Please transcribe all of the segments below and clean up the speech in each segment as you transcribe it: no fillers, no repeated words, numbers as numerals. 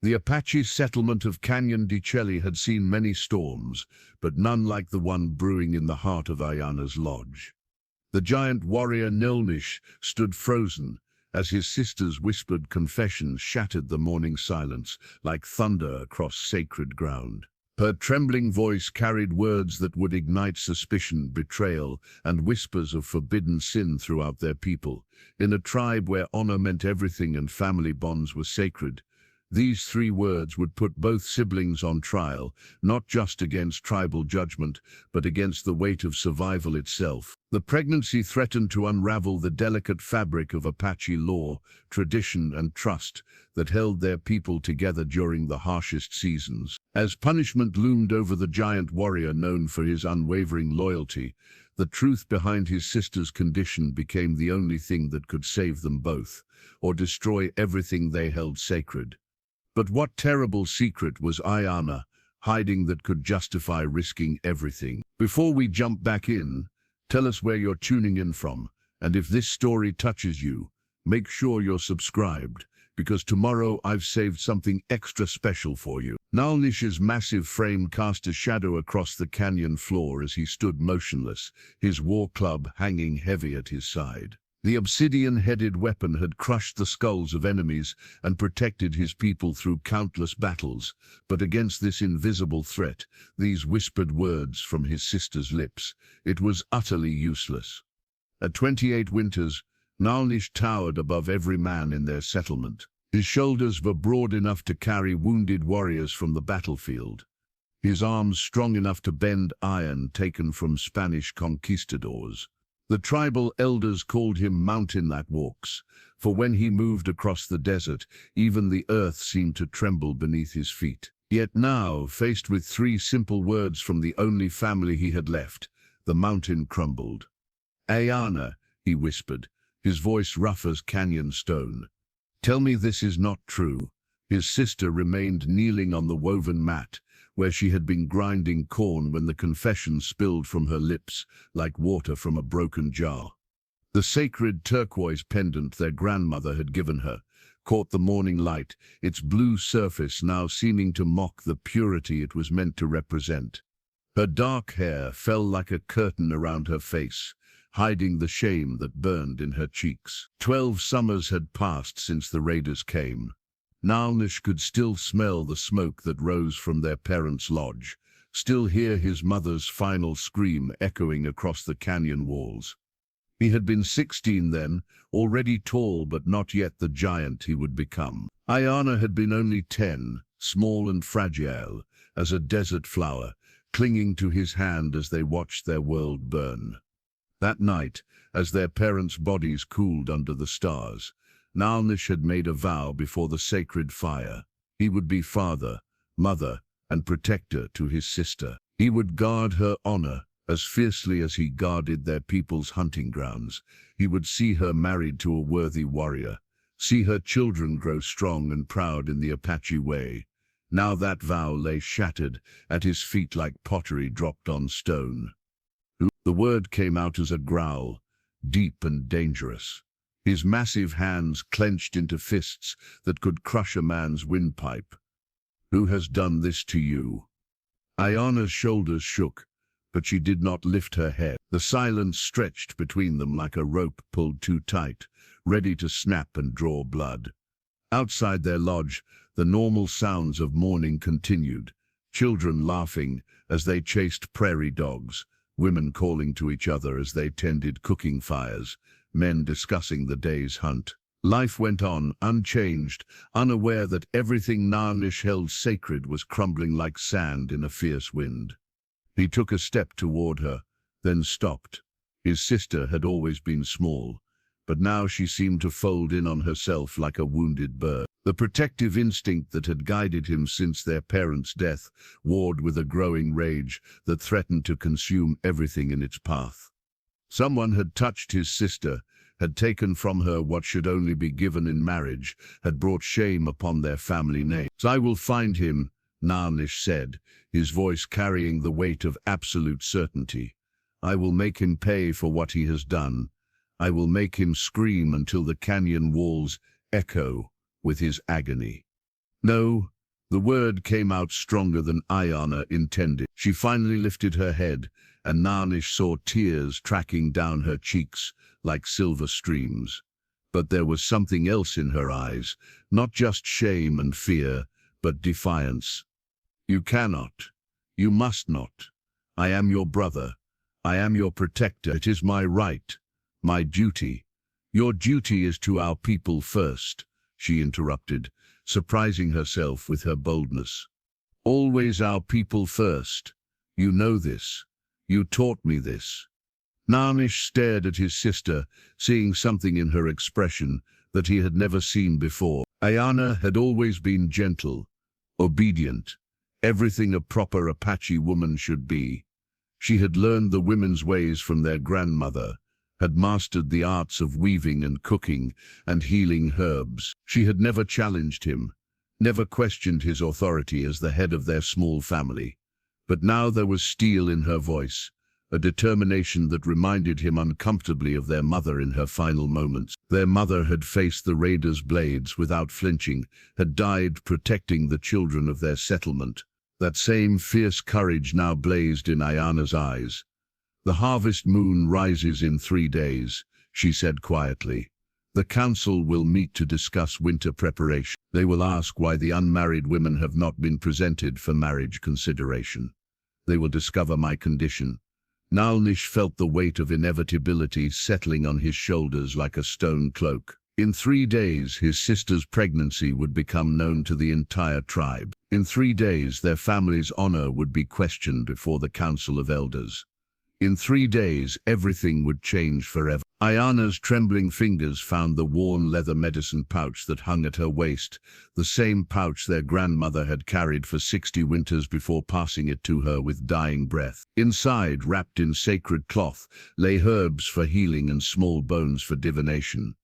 The Apache settlement of Canyon de Chelly had seen many storms, but none like the one brewing in the heart of Aiyana's lodge. The giant warrior Naalnish stood frozen, as his sister's whispered confessions shattered the morning silence like thunder across sacred ground. Her trembling voice carried words that would ignite suspicion, betrayal, and whispers of forbidden sin throughout their people. In a tribe where honor meant everything and family bonds were sacred, these three words would put both siblings on trial, not just against tribal judgment, but against the weight of survival itself. The pregnancy threatened to unravel the delicate fabric of Apache law, tradition, and trust that held their people together during the harshest seasons. As punishment loomed over the giant warrior known for his unwavering loyalty, the truth behind his sister's condition became the only thing that could save them both, or destroy everything they held sacred. But what terrible secret was Aiyana hiding that could justify risking everything? Before we jump back in, tell us where you're tuning in from, and if this story touches you, make sure you're subscribed, because tomorrow I've saved something extra special for you. Naalnish's massive frame cast a shadow across the canyon floor as he stood motionless, his war club hanging heavy at his side. The obsidian-headed weapon had crushed the skulls of enemies and protected his people through countless battles, but against this invisible threat, these whispered words from his sister's lips, it was utterly useless. At 28 winters, Naalnish towered above every man in their settlement. His shoulders were broad enough to carry wounded warriors from the battlefield, his arms strong enough to bend iron taken from Spanish conquistadors. The tribal elders called him Mountain That Walks, for when he moved across the desert, even the earth seemed to tremble beneath his feet. Yet now, faced with three simple words from the only family he had left, the mountain crumbled. "Aiyana," he whispered, his voice rough as canyon stone. "Tell me this is not true." His sister remained kneeling on the woven mat, where she had been grinding corn when the confession spilled from her lips like water from a broken jar. The sacred turquoise pendant their grandmother had given her caught the morning light, its blue surface now seeming to mock the purity it was meant to represent. Her dark hair fell like a curtain around her face, hiding the shame that burned in her cheeks. 12 summers had passed since the raiders came. Naalnish could still smell the smoke that rose from their parents' lodge, still hear his mother's final scream echoing across the canyon walls. He had been 16 then, already tall but not yet the giant he would become. Aiyana had been only 10, small and fragile, as a desert flower, clinging to his hand as they watched their world burn. That night, as their parents' bodies cooled under the stars, Naalnish had made a vow before the sacred fire. He would be father, mother, and protector to his sister. He would guard her honor as fiercely as he guarded their people's hunting grounds. He would see her married to a worthy warrior, see her children grow strong and proud in the Apache way. Now that vow lay shattered at his feet like pottery dropped on stone. The word came out as a growl, deep and dangerous. His massive hands clenched into fists that could crush a man's windpipe. "Who has done this to you?" Aiyana's shoulders shook, but she did not lift her head. The silence stretched between them like a rope pulled too tight, ready to snap and draw blood. Outside their lodge, the normal sounds of mourning continued, children laughing as they chased prairie dogs, women calling to each other as they tended cooking fires, men discussing the day's hunt. Life went on, unchanged, unaware that everything Naalnish held sacred was crumbling like sand in a fierce wind. He took a step toward her, then stopped. His sister had always been small, but now she seemed to fold in on herself like a wounded bird. The protective instinct that had guided him since their parents' death warred with a growing rage that threatened to consume everything in its path. Someone had touched his sister, had taken from her what should only be given in marriage, had brought shame upon their family name. "I will find him," Naalnish said, his voice carrying the weight of absolute certainty. "I will make him pay for what he has done. I will make him scream until the canyon walls echo with his agony." No, the word came out stronger than Aiyana intended. She finally lifted her head, and Naalnish saw tears tracking down her cheeks like silver streams. But there was something else in her eyes, not just shame and fear, but defiance. You cannot. You must not. I am your brother. I am your protector. It is my right, my duty. Your duty is to our people first, she interrupted, surprising herself with her boldness. Always our people first. You know this. You taught me this. Naalnish stared at his sister, seeing something in her expression that he had never seen before. Aiyana had always been gentle, obedient, everything a proper Apache woman should be. She had learned the women's ways from their grandmother, had mastered the arts of weaving and cooking and healing herbs. She had never challenged him, never questioned his authority as the head of their small family. But now there was steel in her voice, a determination that reminded him uncomfortably of their mother in her final moments. Their mother had faced the raiders' blades without flinching, had died protecting the children of their settlement. That same fierce courage now blazed in Aiyana's eyes. The harvest moon rises in 3 days, she said quietly. The council will meet to discuss winter preparation. They will ask why the unmarried women have not been presented for marriage consideration. They will discover my condition. Naalnish felt the weight of inevitability settling on his shoulders like a stone cloak. In 3 days, his sister's pregnancy would become known to the entire tribe. In 3 days, their family's honor would be questioned before the Council of Elders. In 3 days, everything would change forever. Aiyana's trembling fingers found the worn leather medicine pouch that hung at her waist, the same pouch their grandmother had carried for 60 winters before passing it to her with dying breath. Inside, wrapped in sacred cloth, lay herbs for healing and small bones for divination,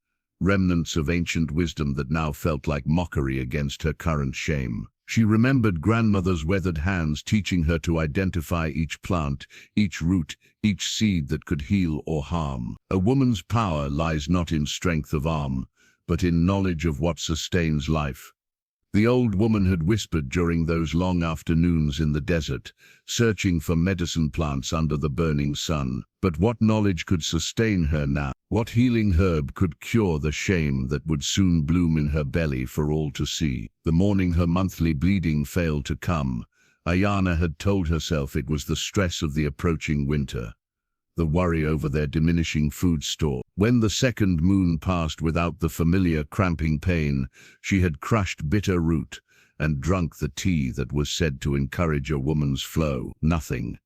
remnants of ancient wisdom that now felt like mockery against her current shame. She remembered grandmother's weathered hands teaching her to identify each plant, each root, each seed that could heal or harm. A woman's power lies not in strength of arm, but in knowledge of what sustains life. The old woman had whispered during those long afternoons in the desert, searching for medicine plants under the burning sun. But what knowledge could sustain her now? What healing herb could cure the shame that would soon bloom in her belly for all to see? The morning her monthly bleeding failed to come, Aiyana had told herself it was the stress of the approaching winter, the worry over their diminishing food store. When the second moon passed without the familiar cramping pain, she had crushed bitter root and drunk the tea that was said to encourage a woman's flow. Nothing.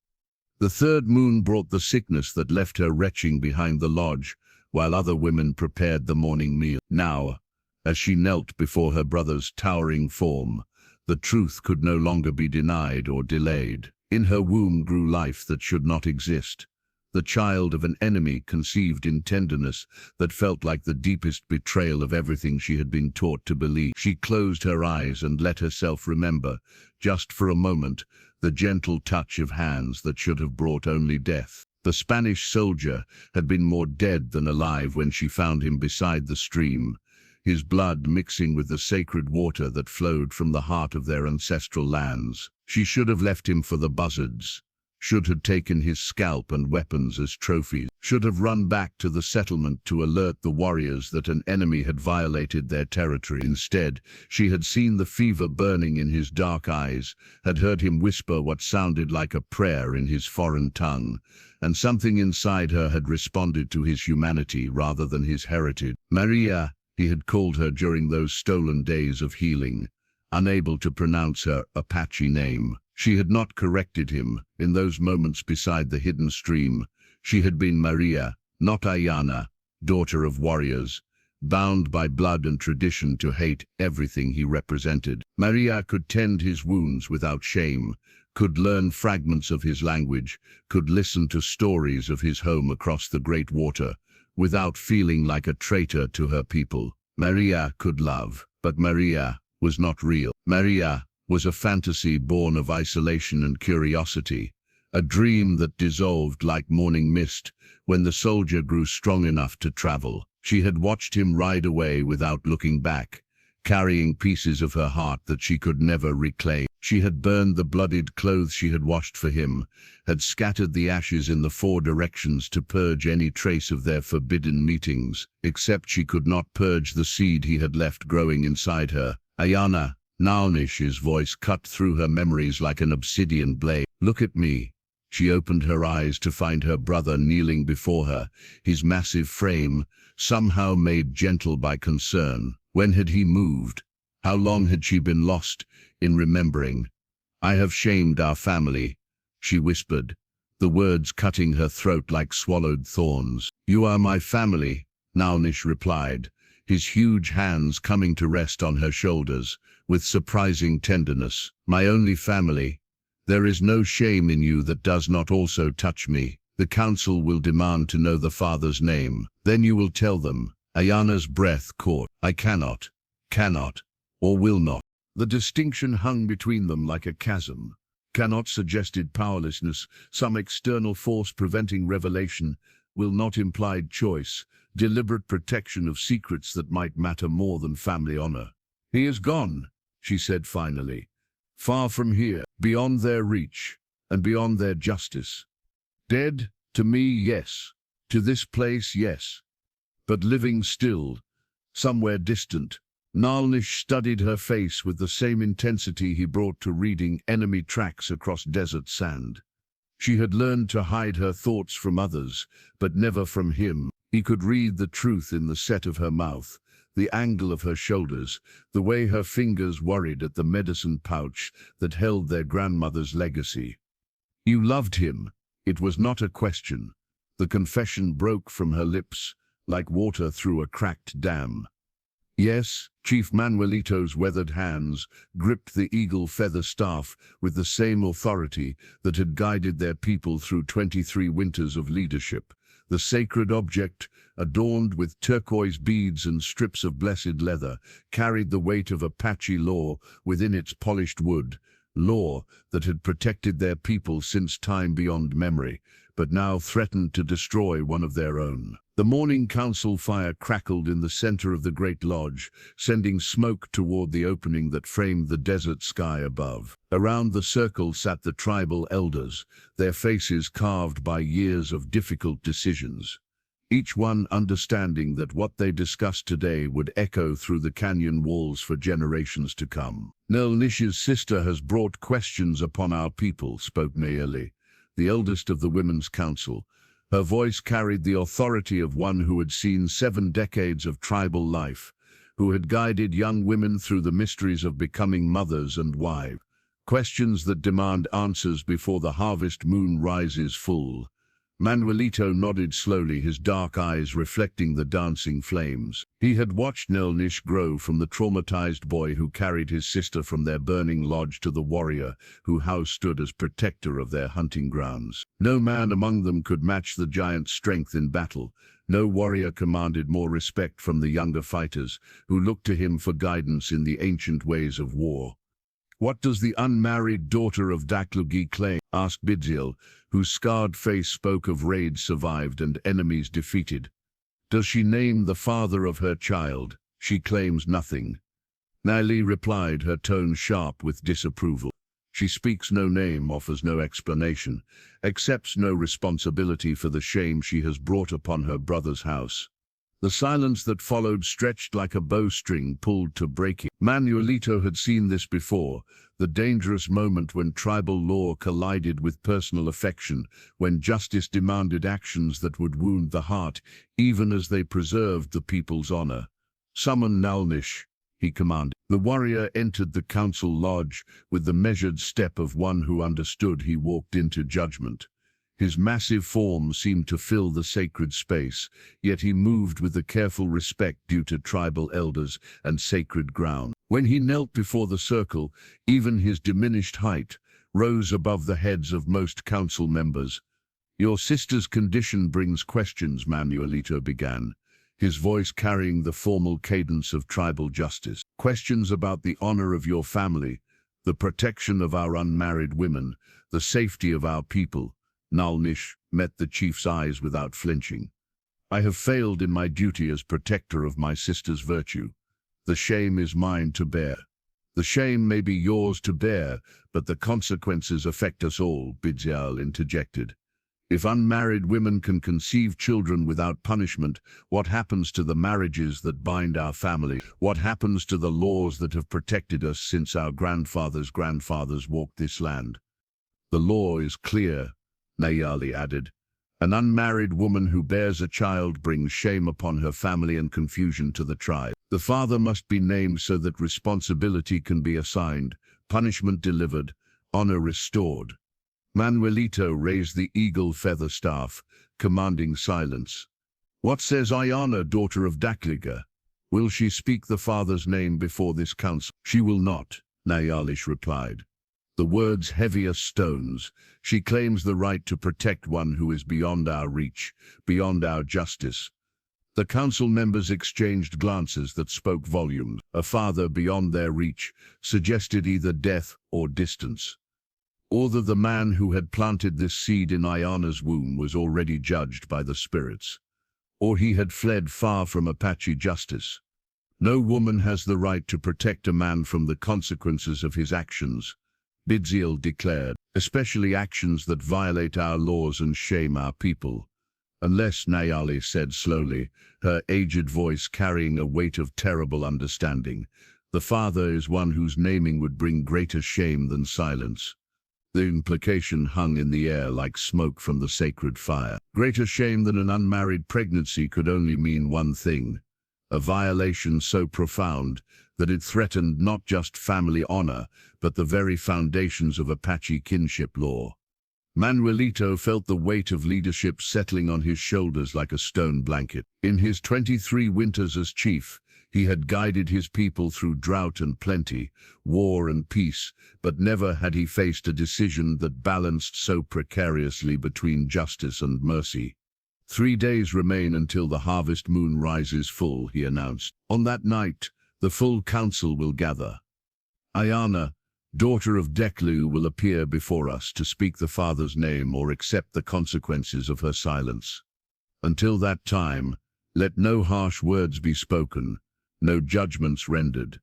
The third moon brought the sickness that left her retching behind the lodge, while other women prepared the morning meal. Now, as she knelt before her brother's towering form, the truth could no longer be denied or delayed. In her womb grew life that should not exist, the child of an enemy conceived in tenderness that felt like the deepest betrayal of everything she had been taught to believe. She closed her eyes and let herself remember, just for a moment, the gentle touch of hands that should have brought only death. The Spanish soldier had been more dead than alive when she found him beside the stream, his blood mixing with the sacred water that flowed from the heart of their ancestral lands. She should have left him for the buzzards, should have taken his scalp and weapons as trophies, should have run back to the settlement to alert the warriors that an enemy had violated their territory. Instead, she had seen the fever burning in his dark eyes, had heard him whisper what sounded like a prayer in his foreign tongue, and something inside her had responded to his humanity rather than his heritage. Maria, he had called her during those stolen days of healing, unable to pronounce her Apache name. She had not corrected him. In those moments beside the hidden stream, she had been Maria, not Aiyana, daughter of warriors, bound by blood and tradition to hate everything he represented. Maria could tend his wounds without shame, could learn fragments of his language, could listen to stories of his home across the great water, without feeling like a traitor to her people. Maria could love, but Maria was not real. Maria was a fantasy born of isolation and curiosity, a dream that dissolved like morning mist when the soldier grew strong enough to travel. She had watched him ride away without looking back, carrying pieces of her heart that she could never reclaim. She had burned the bloodied clothes she had washed for him, had scattered the ashes in the 4 directions to purge any trace of their forbidden meetings, except she could not purge the seed he had left growing inside her. Aiyana, Naalnish's voice cut through her memories like an obsidian blade. Look at me. She opened her eyes to find her brother kneeling before her, his massive frame somehow made gentle by concern. When had he moved? How long had she been lost in remembering? I have shamed our family, she whispered, the words cutting her throat like swallowed thorns. You are my family, Naalnish replied, his huge hands coming to rest on her shoulders with surprising tenderness. My only family. There is no shame in you that does not also touch me. The council will demand to know the father's name. Then you will tell them. Aiyana's breath caught. I cannot, or will not. The distinction hung between them like a chasm. Cannot suggested powerlessness, some external force preventing revelation, will not implied choice, deliberate protection of secrets that might matter more than family honor. He is gone, she said finally. Far from here, beyond their reach, and beyond their justice. Dead, to me, yes. To this place, yes. But living still, somewhere distant. Naalnish studied her face with the same intensity he brought to reading enemy tracks across desert sand. She had learned to hide her thoughts from others, but never from him. He could read the truth in the set of her mouth, the angle of her shoulders, the way her fingers worried at the medicine pouch that held their grandmother's legacy. You loved him. It was not a question. The confession broke from her lips, like water through a cracked dam. Yes, Chief Manuelito's weathered hands gripped the eagle feather staff with the same authority that had guided their people through 23 winters of leadership. The sacred object, adorned with turquoise beads and strips of blessed leather, carried the weight of Apache law within its polished wood, law that had protected their people since time beyond memory, but now threatened to destroy one of their own. The morning council fire crackled in the center of the great lodge, sending smoke toward the opening that framed the desert sky above. Around the circle sat the tribal elders, their faces carved by years of difficult decisions. Each one understanding that what they discussed today would echo through the canyon walls for generations to come. Naalnish's sister has brought questions upon our people, spoke Naalni, the eldest of the women's council. Her voice carried the authority of one who had seen 7 decades of tribal life, who had guided young women through the mysteries of becoming mothers and wives. Questions that demand answers before the harvest moon rises full. Manuelito nodded slowly, his dark eyes reflecting the dancing flames. He had watched Naalnish grow from the traumatized boy who carried his sister from their burning lodge to the warrior who now stood as protector of their hunting grounds. No man among them could match the giant's strength in battle. No warrior commanded more respect from the younger fighters, who looked to him for guidance in the ancient ways of war. What does the unmarried daughter of Daklugi claim? Asked Bidziel, whose scarred face spoke of raids survived and enemies defeated. Does she name the father of her child? She claims nothing. Naalni replied, her tone sharp with disapproval. She speaks no name, offers no explanation, accepts no responsibility for the shame she has brought upon her brother's house. The silence that followed stretched like a bowstring pulled to breaking. Manuelito had seen this before, the dangerous moment when tribal law collided with personal affection, when justice demanded actions that would wound the heart, even as they preserved the people's honor. Summon Naalnish, he commanded. The warrior entered the council lodge with the measured step of one who understood. He walked into judgment. His massive form seemed to fill the sacred space, yet he moved with the careful respect due to tribal elders and sacred ground. When he knelt before the circle, even his diminished height rose above the heads of most council members. Your sister's condition brings questions, Manuelito began, his voice carrying the formal cadence of tribal justice. Questions about the honor of your family, the protection of our unmarried women, the safety of our people. Naalnish met the chief's eyes without flinching. I have failed in my duty as protector of my sister's virtue. The shame is mine to bear. The shame may be yours to bear, but the consequences affect us all, Betrayal interjected. If unmarried women can conceive children without punishment, what happens to the marriages that bind our family? What happens to the laws that have protected us since our grandfathers' grandfathers walked this land? The law is clear, Naalnish added. An unmarried woman who bears a child brings shame upon her family and confusion to the tribe. The father must be named so that responsibility can be assigned, punishment delivered, honor restored. Manuelito raised the eagle feather staff, commanding silence. What says Aiyana, daughter of Dakliga? Will she speak the father's name before this council? She will not, Naalnish replied. The words heavy as stones. She claims the right to protect one who is beyond our reach, beyond our justice. The council members exchanged glances that spoke volumes. A father beyond their reach suggested either death or distance. Or that the man who had planted this seed in Aiyana's womb was already judged by the spirits. Or he had fled far from Apache justice. No woman has the right to protect a man from the consequences of his actions, Betrayal declared, especially actions that violate our laws and shame our people. Unless, Naalnish said slowly, her aged voice carrying a weight of terrible understanding, the father is one whose naming would bring greater shame than silence. The implication hung in the air like smoke from the sacred fire. Greater shame than an unmarried pregnancy could only mean one thing: a violation so profound that it threatened not just family honor, but the very foundations of Apache kinship law. Manuelito felt the weight of leadership settling on his shoulders like a stone blanket. In his 23 winters as chief, he had guided his people through drought and plenty, war and peace, but never had he faced a decision that balanced so precariously between justice and mercy. 3 days remain until the harvest moon rises full, he announced. On that night, the full council will gather. Aiyana, daughter of Deklu, will appear before us to speak the father's name or accept the consequences of her silence. Until that time, let no harsh words be spoken, no judgments rendered.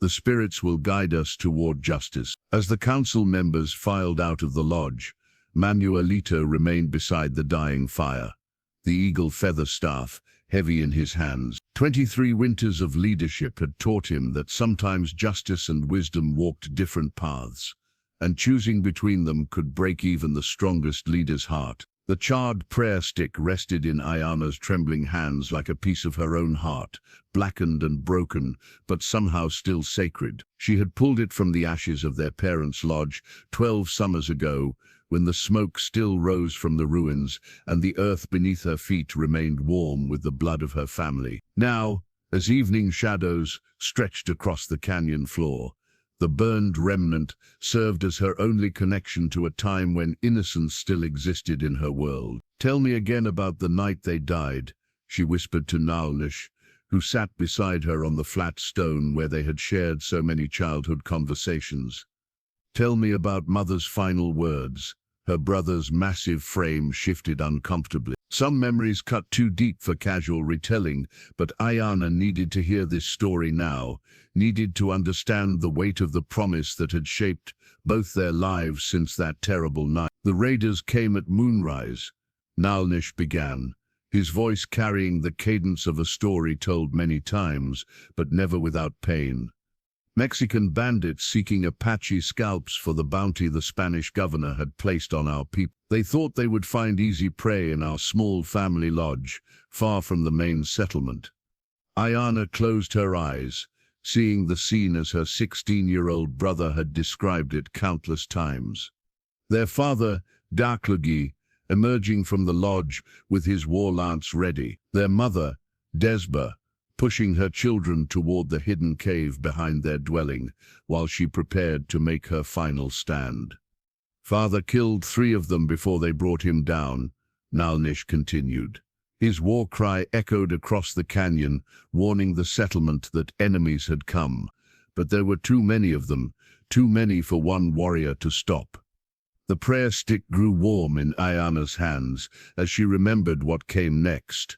The spirits will guide us toward justice. As the council members filed out of the lodge, Manuelito remained beside the dying fire, the eagle feather staff heavy in his hands. 23 winters of leadership had taught him that sometimes justice and wisdom walked different paths, and choosing between them could break even the strongest leader's heart. The charred prayer stick rested in Aiyana's trembling hands like a piece of her own heart, blackened and broken, but somehow still sacred. She had pulled it from the ashes of their parents' lodge 12 summers ago, when the smoke still rose from the ruins and the earth beneath her feet remained warm with the blood of her family. Now, as evening shadows stretched across the canyon floor, the burned remnant served as her only connection to a time when innocence still existed in her world. Tell me again about the night they died, she whispered to Naalnish, who sat beside her on the flat stone where they had shared so many childhood conversations. Tell me about Mother's final words. Her brother's massive frame shifted uncomfortably. Some memories cut too deep for casual retelling, but Aiyana needed to hear this story now, needed to understand the weight of the promise that had shaped both their lives since that terrible night. The raiders came at moonrise, Naalnish began, his voice carrying the cadence of a story told many times, but never without pain. Mexican bandits seeking Apache scalps for the bounty the Spanish governor had placed on our people. They thought they would find easy prey in our small family lodge, far from the main settlement. Aiyana closed her eyes, seeing the scene as her 16-year-old brother had described it countless times. Their father, Daklugi, emerging from the lodge with his war lance ready. Their mother, Desba, pushing her children toward the hidden cave behind their dwelling, while she prepared to make her final stand. Father killed 3 of them before they brought him down, Naalnish continued. His war cry echoed across the canyon, warning the settlement that enemies had come, but there were too many of them, too many for one warrior to stop. The prayer stick grew warm in Aiyana's hands as she remembered what came next.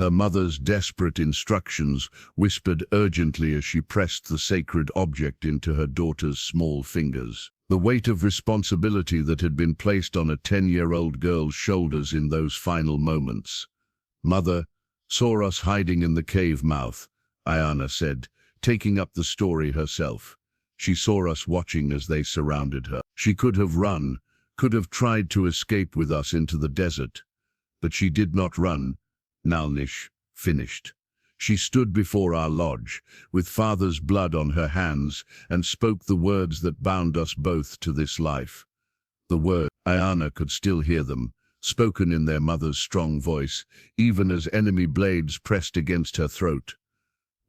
Her mother's desperate instructions whispered urgently as she pressed the sacred object into her daughter's small fingers. The weight of responsibility that had been placed on a 10-year-old girl's shoulders in those final moments. "Mother saw us hiding in the cave mouth," Aiyana said, taking up the story herself. "She saw us watching as they surrounded her. She could have run, could have tried to escape with us into the desert. But she did not run," Naalnish finished. "She stood before our lodge, with father's blood on her hands, and spoke the words that bound us both to this life." The words, Aiyana could still hear them, spoken in their mother's strong voice, even as enemy blades pressed against her throat.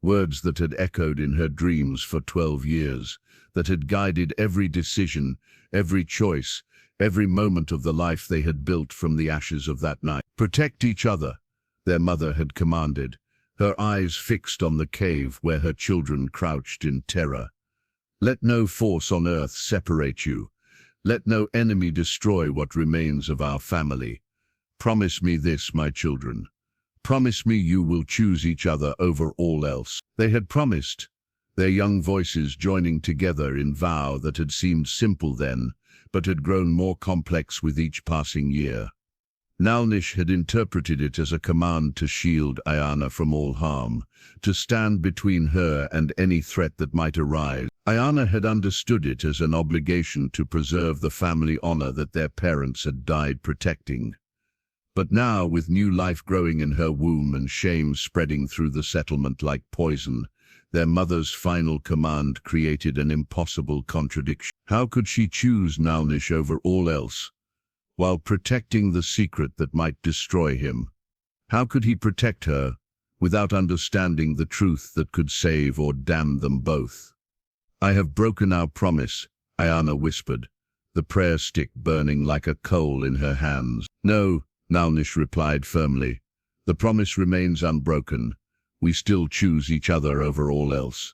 Words that had echoed in her dreams for 12 years, that had guided every decision, every choice, every moment of the life they had built from the ashes of that night. "Protect each other," their mother had commanded, her eyes fixed on the cave where her children crouched in terror. "Let no force on earth separate you. Let no enemy destroy what remains of our family. Promise me this, my children. Promise me you will choose each other over all else." They had promised, their young voices joining together in vow that had seemed simple then, but had grown more complex with each passing year. Naalnish had interpreted it as a command to shield Aiyana from all harm, to stand between her and any threat that might arise. Aiyana had understood it as an obligation to preserve the family honor that their parents had died protecting. But now, with new life growing in her womb and shame spreading through the settlement like poison, their mother's final command created an impossible contradiction. How could she choose Naalnish over all else, while protecting the secret that might destroy him? How could he protect her, without understanding the truth that could save or damn them both? "I have broken our promise," Aiyana whispered, the prayer stick burning like a coal in her hands. "No," Naalnish replied firmly. "The promise remains unbroken. We still choose each other over all else.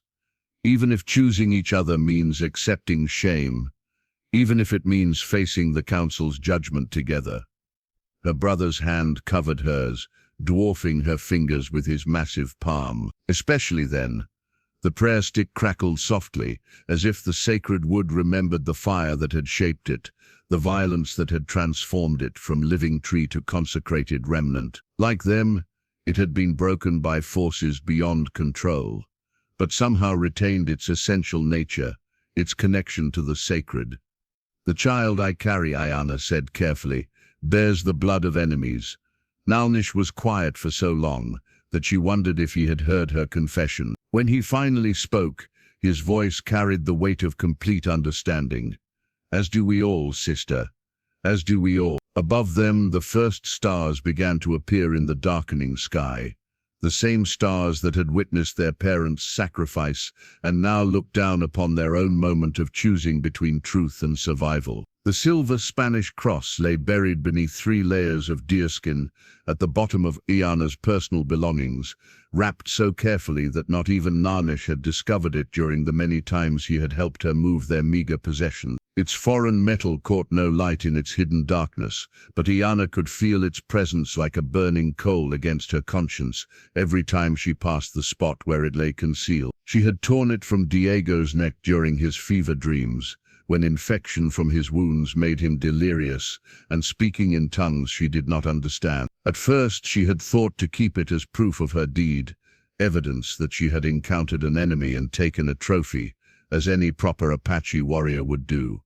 Even if choosing each other means accepting shame, even if it means facing the council's judgment together." Her brother's hand covered hers, dwarfing her fingers with his massive palm. Especially then, the prayer stick crackled softly, as if the sacred wood remembered the fire that had shaped it, the violence that had transformed it from living tree to consecrated remnant. Like them, it had been broken by forces beyond control, but somehow retained its essential nature, its connection to the sacred. "The child I carry," Aiyana said carefully, "bears the blood of enemies." Naalnish was quiet for so long that she wondered if he had heard her confession. When he finally spoke, his voice carried the weight of complete understanding. "As do we all, sister. As do we all." Above them, the first stars began to appear in the darkening sky. The same stars that had witnessed their parents' sacrifice and now looked down upon their own moment of choosing between truth and survival. The silver Spanish cross lay buried beneath 3 layers of deerskin at the bottom of Aiyana's personal belongings, wrapped so carefully that not even Naalnish had discovered it during the many times he had helped her move their meager possessions. Its foreign metal caught no light in its hidden darkness, but Aiyana could feel its presence like a burning coal against her conscience every time she passed the spot where it lay concealed. She had torn it from Diego's neck during his fever dreams, when infection from his wounds made him delirious and speaking in tongues she did not understand. At first she had thought to keep it as proof of her deed, evidence that she had encountered an enemy and taken a trophy, as any proper Apache warrior would do.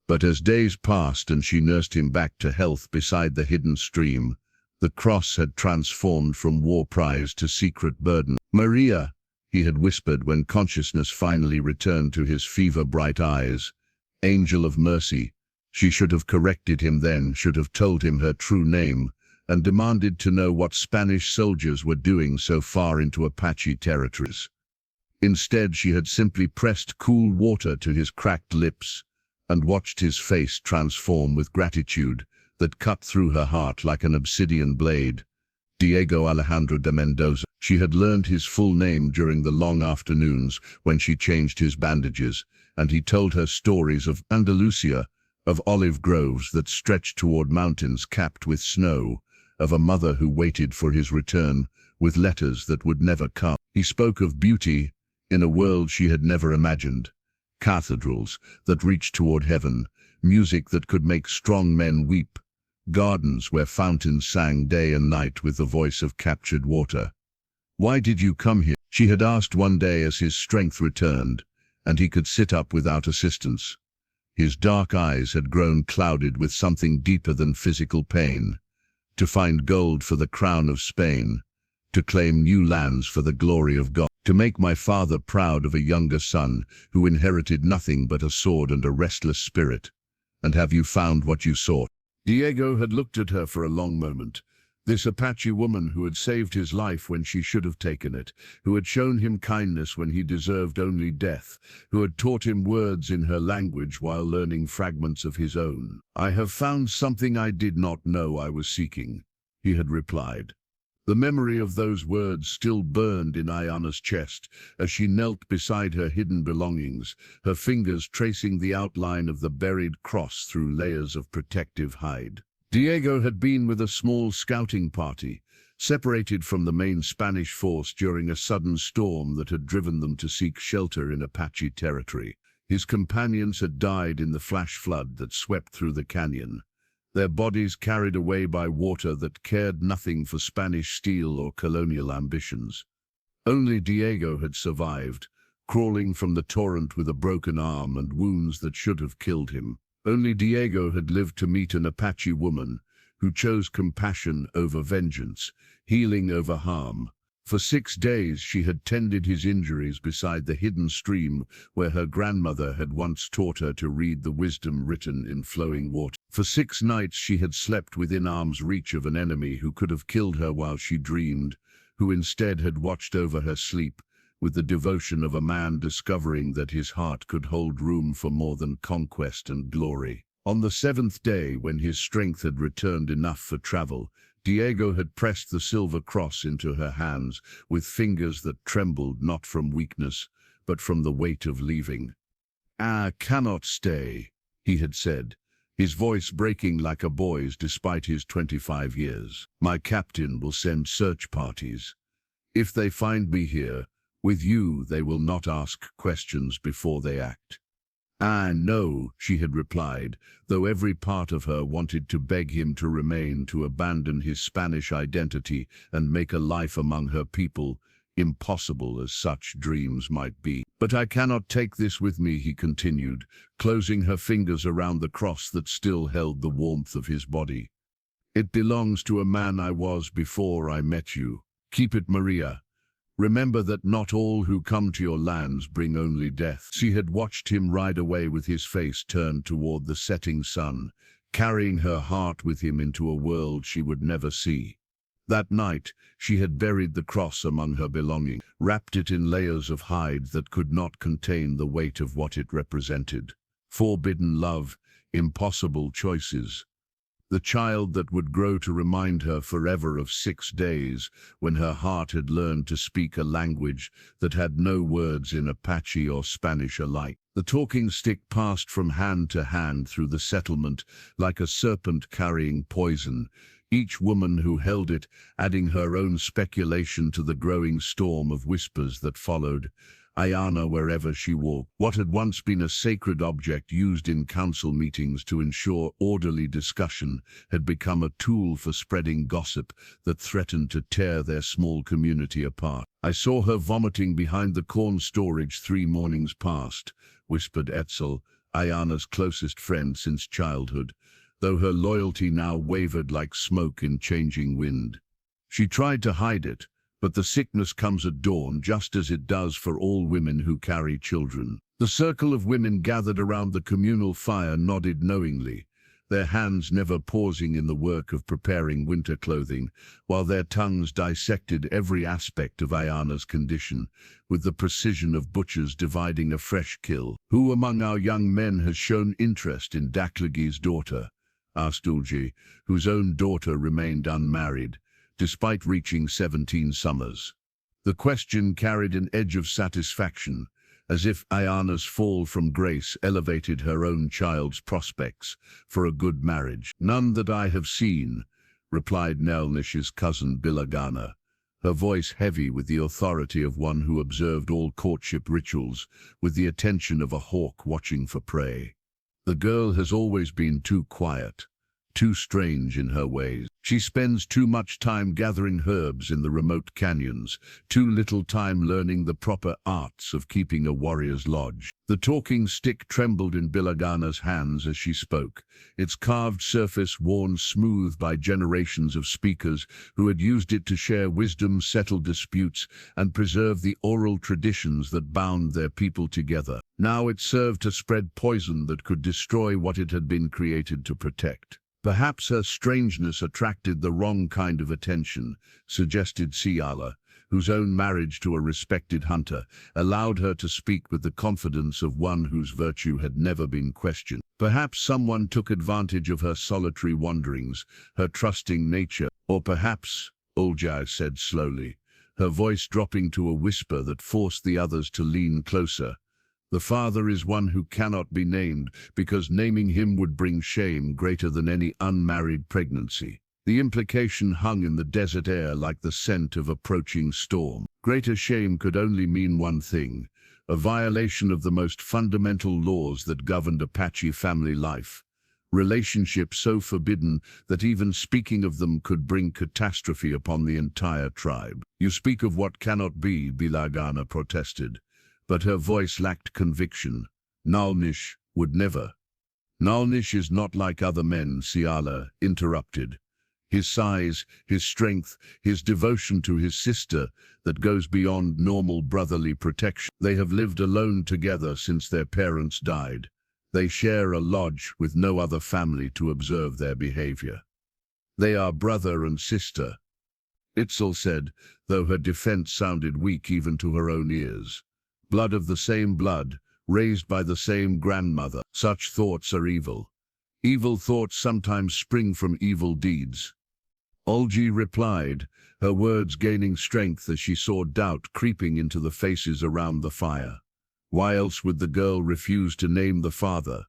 But as days passed and she nursed him back to health beside the hidden stream, the cross had transformed from war prize to secret burden. "Maria," he had whispered when consciousness finally returned to his fever-bright eyes. "Angel of mercy." She should have corrected him then, should have told him her true name, and demanded to know what Spanish soldiers were doing so far into Apache territories. Instead, she had simply pressed cool water to his cracked lips and watched his face transform with gratitude that cut through her heart like an obsidian blade. Diego Alejandro de Mendoza. She had learned his full name during the long afternoons when she changed his bandages, and he told her stories of Andalusia, of olive groves that stretched toward mountains capped with snow, of a mother who waited for his return with letters that would never come. He spoke of beauty in a world she had never imagined, cathedrals that reached toward heaven, music that could make strong men weep, gardens where fountains sang day and night with the voice of captured water. "Why did you come here?" she had asked one day as his strength returned, and he could sit up without assistance. His dark eyes had grown clouded with something deeper than physical pain. To find gold for the crown of Spain, to claim new lands for the glory of God, to make my father proud of a younger son who inherited nothing but a sword and a restless spirit. And have you found what you sought? Diego had looked at her for a long moment. This Apache woman who had saved his life when she should have taken it, who had shown him kindness when he deserved only death, who had taught him words in her language while learning fragments of his own. "I have found something I did not know I was seeking," he had replied. The memory of those words still burned in Aiyana's chest as she knelt beside her hidden belongings, her fingers tracing the outline of the buried cross through layers of protective hide. Diego had been with a small scouting party, separated from the main Spanish force during a sudden storm that had driven them to seek shelter in Apache territory. His companions had died in the flash flood that swept through the canyon, their bodies carried away by water that cared nothing for Spanish steel or colonial ambitions. Only Diego had survived, crawling from the torrent with a broken arm and wounds that should have killed him. Only Diego had lived to meet an Apache woman who chose compassion over vengeance, healing over harm. For 6 days she had tended his injuries beside the hidden stream where her grandmother had once taught her to read the wisdom written in flowing water. For 6 nights she had slept within arm's reach of an enemy who could have killed her while she dreamed, who instead had watched over her sleep, with the devotion of a man discovering that his heart could hold room for more than conquest and glory. On the 7th day, when his strength had returned enough for travel, Diego had pressed the silver cross into her hands with fingers that trembled not from weakness, but from the weight of leaving. "I cannot stay," he had said, his voice breaking like a boy's despite his 25 years. "My captain will send search parties. If they find me here, with you they will not ask questions before they act." "I know," she had replied, though every part of her wanted to beg him to remain, to abandon his Spanish identity and make a life among her people, impossible as such dreams might be. "But I cannot take this with me," he continued, closing her fingers around the cross that still held the warmth of his body. "It belongs to a man I was before I met you. Keep it, Maria. Remember that not all who come to your lands bring only death." She had watched him ride away with his face turned toward the setting sun, carrying her heart with him into a world she would never see. That night, she had buried the cross among her belongings, wrapped it in layers of hide that could not contain the weight of what it represented. Forbidden love, impossible choices. The child that would grow to remind her forever of 6 days when her heart had learned to speak a language that had no words in Apache or Spanish alike. The talking stick passed from hand to hand through the settlement like a serpent carrying poison, each woman who held it adding her own speculation to the growing storm of whispers that followed. Aiyana, wherever she walked, what had once been a sacred object used in council meetings to ensure orderly discussion, had become a tool for spreading gossip that threatened to tear their small community apart. "I saw her vomiting behind the corn storage 3 mornings past," whispered Etzel, Aiyana's closest friend since childhood, though her loyalty now wavered like smoke in changing wind. "She tried to hide it, but the sickness comes at dawn, just as it does for all women who carry children." The circle of women gathered around the communal fire nodded knowingly, their hands never pausing in the work of preparing winter clothing, while their tongues dissected every aspect of Aiyana's condition, with the precision of butchers dividing a fresh kill. "Who among our young men has shown interest in Daklegi's daughter?" asked Ulji, whose own daughter remained unmarried, despite reaching 17 summers. The question carried an edge of satisfaction, as if Aiyana's fall from grace elevated her own child's prospects for a good marriage. "None that I have seen," replied Naalnish's cousin Bilagana, her voice heavy with the authority of one who observed all courtship rituals with the attention of a hawk watching for prey. The girl has always been too quiet, too strange in her ways. She spends too much time gathering herbs in the remote canyons, too little time learning the proper arts of keeping a warrior's lodge. The talking stick trembled in Aiyana's hands as she spoke, its carved surface worn smooth by generations of speakers who had used it to share wisdom, settle disputes, and preserve the oral traditions that bound their people together. Now it served to spread poison that could destroy what it had been created to protect. Perhaps her strangeness attracted the wrong kind of attention, suggested Aiyana, whose own marriage to a respected hunter allowed her to speak with the confidence of one whose virtue had never been questioned. Perhaps someone took advantage of her solitary wanderings, her trusting nature, or perhaps, Aiyana said slowly, her voice dropping to a whisper that forced the others to lean closer. The father is one who cannot be named, because naming him would bring shame greater than any unmarried pregnancy. The implication hung in the desert air like the scent of approaching storm. Greater shame could only mean one thing, a violation of the most fundamental laws that governed Apache family life. Relationships so forbidden that even speaking of them could bring catastrophe upon the entire tribe. You speak of what cannot be, Aiyana protested. But her voice lacked conviction. Naalnish would never. Naalnish is not like other men, Aiyana interrupted. His size, his strength, his devotion to his sister that goes beyond normal brotherly protection. They have lived alone together since their parents died. They share a lodge with no other family to observe their behavior. They are brother and sister, Itzel said, though her defense sounded weak even to her own ears. Blood of the same blood, raised by the same grandmother. Such thoughts are evil. Evil thoughts sometimes spring from evil deeds. Olgi replied, her words gaining strength as she saw doubt creeping into the faces around the fire. Why else would the girl refuse to name the father?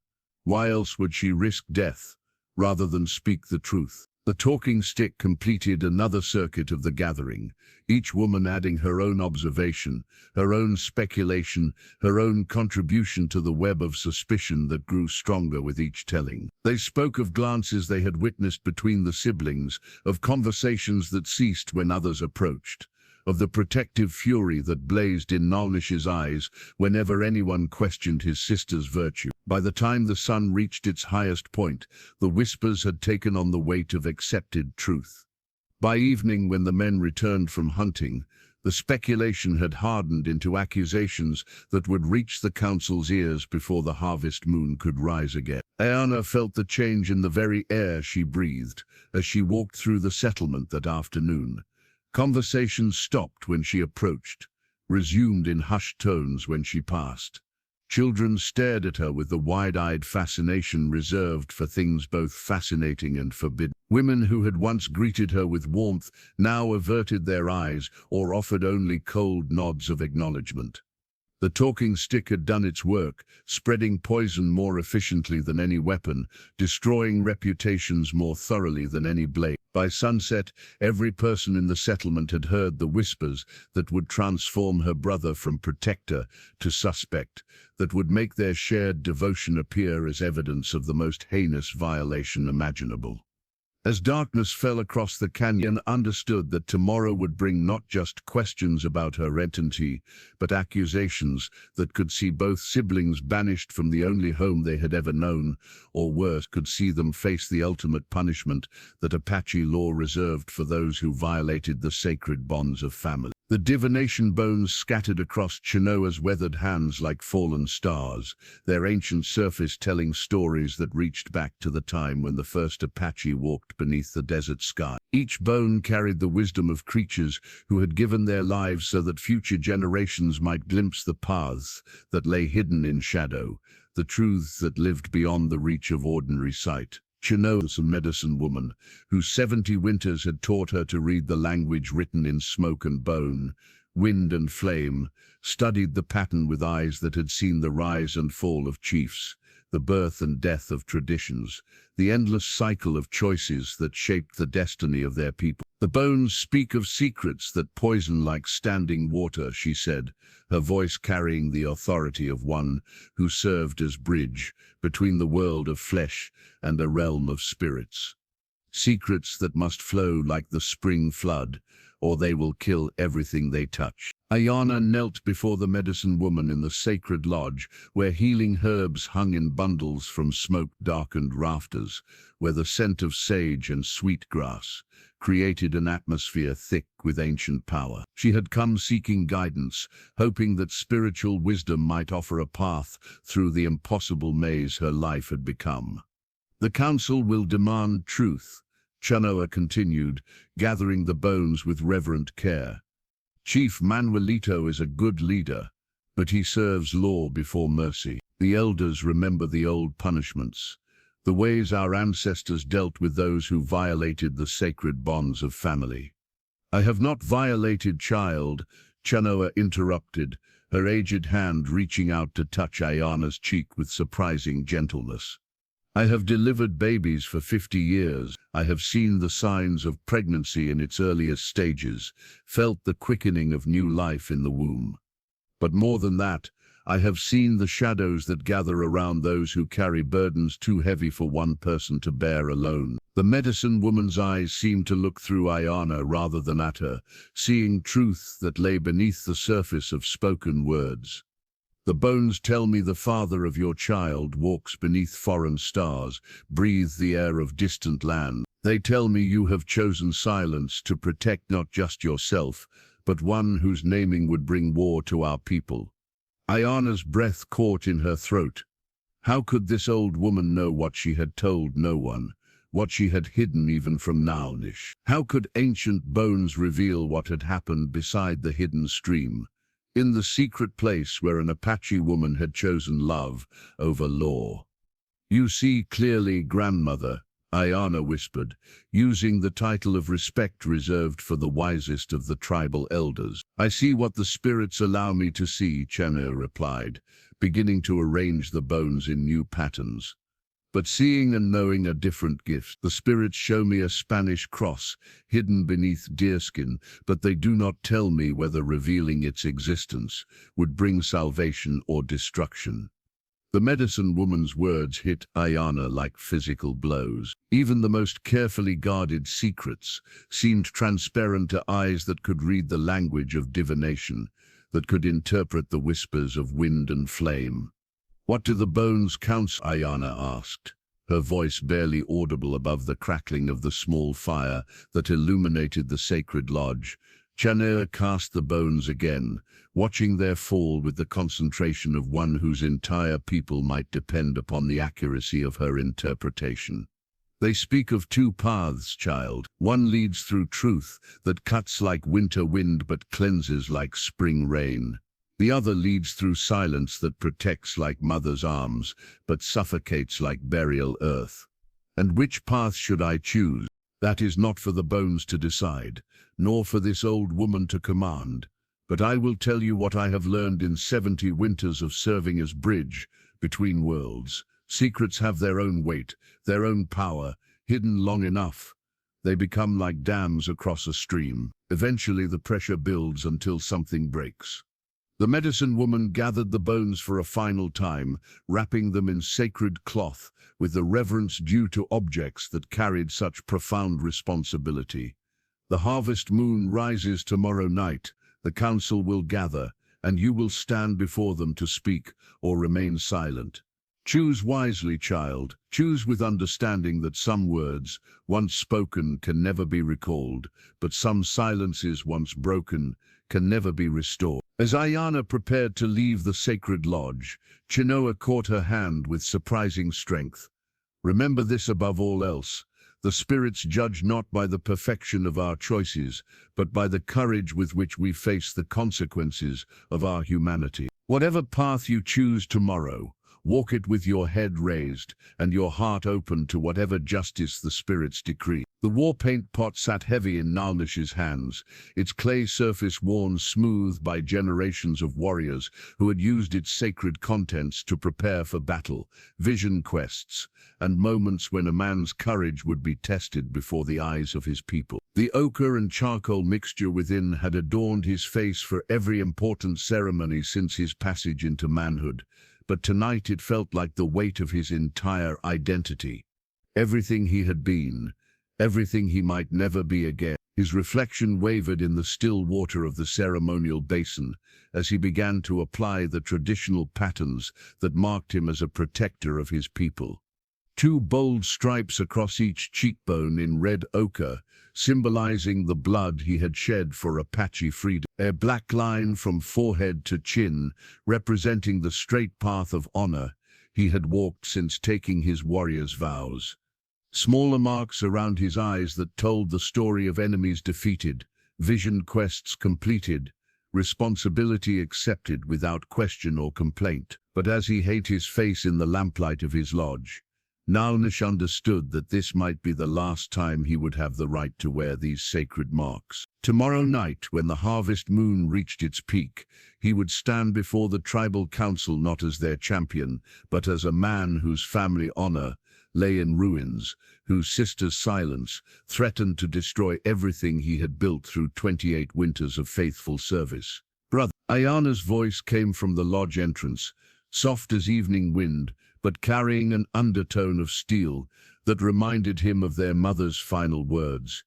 Why else would she risk death, rather than speak the truth? The talking stick completed another circuit of the gathering, each woman adding her own observation, her own speculation, her own contribution to the web of suspicion that grew stronger with each telling. They spoke of glances they had witnessed between the siblings, of conversations that ceased when others approached, of the protective fury that blazed in Naalnish's eyes whenever anyone questioned his sister's virtue. By the time the sun reached its highest point, the whispers had taken on the weight of accepted truth. By evening, when the men returned from hunting, the speculation had hardened into accusations that would reach the council's ears before the harvest moon could rise again. Aiyana felt the change in the very air she breathed as she walked through the settlement that afternoon. Conversations stopped when she approached, resumed in hushed tones when she passed. Children stared at her with the wide-eyed fascination reserved for things both fascinating and forbidden. Women who had once greeted her with warmth now averted their eyes or offered only cold nods of acknowledgement. The talking stick had done its work, spreading poison more efficiently than any weapon, destroying reputations more thoroughly than any blade. By sunset, every person in the settlement had heard the whispers that would transform her brother from protector to suspect, that would make their shared devotion appear as evidence of the most heinous violation imaginable. As darkness fell across the canyon, understood that tomorrow would bring not just questions about her identity, but accusations that could see both siblings banished from the only home they had ever known, or worse, could see them face the ultimate punishment that Apache law reserved for those who violated the sacred bonds of family. The divination bones scattered across Chenoa's weathered hands like fallen stars, their ancient surface telling stories that reached back to the time when the first Apache walked beneath the desert sky. Each bone carried the wisdom of creatures who had given their lives so that future generations might glimpse the paths that lay hidden in shadow, the truths that lived beyond the reach of ordinary sight. Chenoa was a medicine woman, whose 70 winters had taught her to read the language written in smoke and bone, wind and flame, studied the pattern with eyes that had seen the rise and fall of chiefs, the birth and death of traditions, the endless cycle of choices that shaped the destiny of their people. The bones speak of secrets that poison like standing water, she said, her voice carrying the authority of one who served as bridge between the world of flesh and a realm of spirits. Secrets that must flow like the spring flood, or they will kill everything they touch. Aiyana knelt before the medicine woman in the sacred lodge, where healing herbs hung in bundles from smoke-darkened rafters, where the scent of sage and sweet grass created an atmosphere thick with ancient power. She had come seeking guidance, hoping that spiritual wisdom might offer a path through the impossible maze her life had become. "The council will demand truth," Chanoa continued, gathering the bones with reverent care. "Chief Manuelito is a good leader, but he serves law before mercy. The elders remember the old punishments, the ways our ancestors dealt with those who violated the sacred bonds of family." "I have not violated, child," Chanoa interrupted, her aged hand reaching out to touch Aiyana's cheek with surprising gentleness. "I have delivered babies for 50 years. I have seen the signs of pregnancy in its earliest stages, felt the quickening of new life in the womb. But more than that, I have seen the shadows that gather around those who carry burdens too heavy for one person to bear alone." The medicine woman's eyes seemed to look through Aiyana rather than at her, seeing truth that lay beneath the surface of spoken words. "The bones tell me the father of your child walks beneath foreign stars, breathes the air of distant land. They tell me you have chosen silence to protect not just yourself, but one whose naming would bring war to our people." Aiyana's breath caught in her throat. How could this old woman know what she had told no one, what she had hidden even from Naalnish? How could ancient bones reveal what had happened beside the hidden stream, in the secret place where an Apache woman had chosen love over law? "You see clearly, grandmother," Aiyana whispered, using the title of respect reserved for the wisest of the tribal elders. "I see what the spirits allow me to see," Chanoa replied, beginning to arrange the bones in new patterns. "But seeing and knowing are different gifts. The spirits show me a Spanish cross hidden beneath deerskin, but they do not tell me whether revealing its existence would bring salvation or destruction." The medicine woman's words hit Aiyana like physical blows. Even the most carefully guarded secrets seemed transparent to eyes that could read the language of divination, that could interpret the whispers of wind and flame. "What do the bones counsel?" Aiyana asked, her voice barely audible above the crackling of the small fire that illuminated the sacred lodge. Chanoa cast the bones again, watching their fall with the concentration of one whose entire people might depend upon the accuracy of her interpretation. "They speak of two paths, child. One leads through truth that cuts like winter wind but cleanses like spring rain. The other leads through silence that protects like mother's arms, but suffocates like burial earth. And which path should I choose? That is not for the bones to decide, nor for this old woman to command. But I will tell you what I have learned in 70 winters of serving as bridge between worlds. Secrets have their own weight, their own power. Hidden long enough, they become like dams across a stream. Eventually the pressure builds until something breaks." The medicine woman gathered the bones for a final time, wrapping them in sacred cloth with the reverence due to objects that carried such profound responsibility. "The harvest moon rises tomorrow night. The council will gather, and you will stand before them to speak or remain silent. Choose wisely, child. Choose with understanding that some words, once spoken, can never be recalled, but some silences, once broken, can never be restored." As Aiyana prepared to leave the sacred lodge, Chanoa caught her hand with surprising strength. "Remember this above all else. The spirits judge not by the perfection of our choices, but by the courage with which we face the consequences of our humanity. Whatever path you choose tomorrow, walk it with your head raised and your heart open to whatever justice the spirits decree." The war paint pot sat heavy in Naalnish's hands, its clay surface worn smooth by generations of warriors who had used its sacred contents to prepare for battle, vision quests, and moments when a man's courage would be tested before the eyes of his people. The ochre and charcoal mixture within had adorned his face for every important ceremony since his passage into manhood, but tonight it felt like the weight of his entire identity. Everything he had been, everything he might never be again. His reflection wavered in the still water of the ceremonial basin as he began to apply the traditional patterns that marked him as a protector of his people. Two bold stripes across each cheekbone in red ochre, symbolizing the blood he had shed for Apache freedom. A black line from forehead to chin, representing the straight path of honor he had walked since taking his warrior's vows. Smaller marks around his eyes that told the story of enemies defeated, vision quests completed, responsibility accepted without question or complaint. But as he hid his face in the lamplight of his lodge, Naalnish understood that this might be the last time he would have the right to wear these sacred marks. Tomorrow night, when the harvest moon reached its peak, he would stand before the tribal council not as their champion, but as a man whose family honor lay in ruins, whose sister's silence threatened to destroy everything he had built through 28 winters of faithful service. "Brother," Aiyana's voice came from the lodge entrance, soft as evening wind, but carrying an undertone of steel that reminded him of their mother's final words.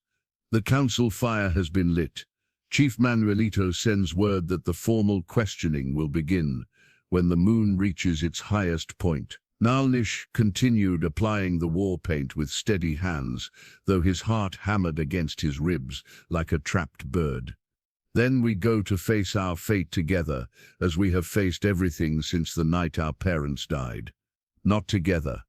"The council fire has been lit. Chief Manuelito sends word that the formal questioning will begin when the moon reaches its highest point." Naalnish continued applying the war paint with steady hands, though his heart hammered against his ribs like a trapped bird. "Then we go to face our fate together, as we have faced everything since the night our parents died. Not together,"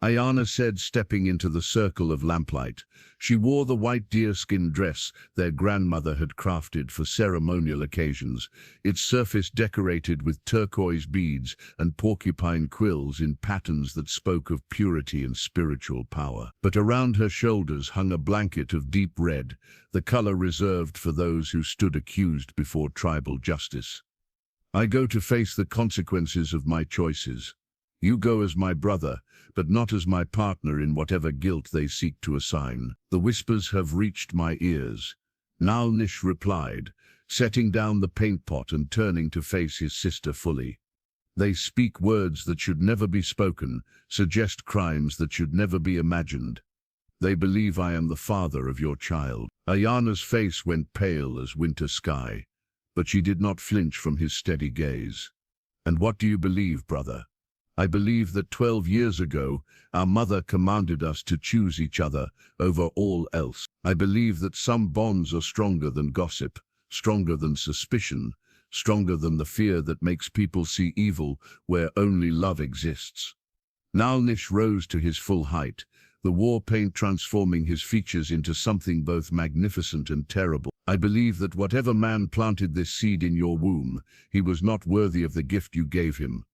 Aiyana said, stepping into the circle of lamplight. She wore the white deerskin dress their grandmother had crafted for ceremonial occasions, its surface decorated with turquoise beads and porcupine quills in patterns that spoke of purity and spiritual power. But around her shoulders hung a blanket of deep red, the color reserved for those who stood accused before tribal justice. "I go to face the consequences of my choices. You go as my brother, but not as my partner in whatever guilt they seek to assign." "The whispers have reached my ears," Naalnish replied, setting down the paint pot and turning to face his sister fully. "They speak words that should never be spoken, suggest crimes that should never be imagined. They believe I am the father of your child." Aiyana's face went pale as winter sky, but she did not flinch from his steady gaze. "And what do you believe, brother?" "I believe that 12 years ago, our mother commanded us to choose each other over all else. I believe that some bonds are stronger than gossip, stronger than suspicion, stronger than the fear that makes people see evil where only love exists." Naalnish rose to his full height, the war paint transforming his features into something both magnificent and terrible. "I believe that whatever man planted this seed in your womb, he was not worthy of the gift you gave him."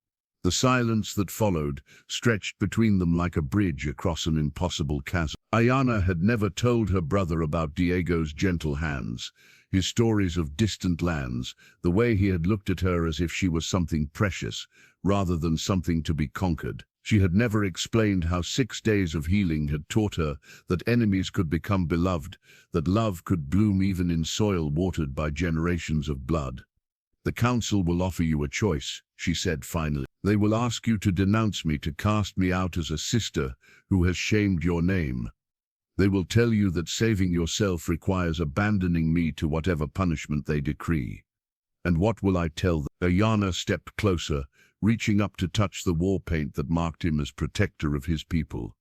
The silence that followed stretched between them like a bridge across an impossible chasm. Aiyana had never told her brother about Diego's gentle hands, his stories of distant lands, the way he had looked at her as if she was something precious, rather than something to be conquered. She had never explained how 6 days of healing had taught her that enemies could become beloved, that love could bloom even in soil watered by generations of blood. "The council will offer you a choice," she said finally. "They will ask you to denounce me, to cast me out as a sister who has shamed your name. They will tell you that saving yourself requires abandoning me to whatever punishment they decree. And what will I tell them?" Aiyana stepped closer, reaching up to touch the war paint that marked him as protector of his people.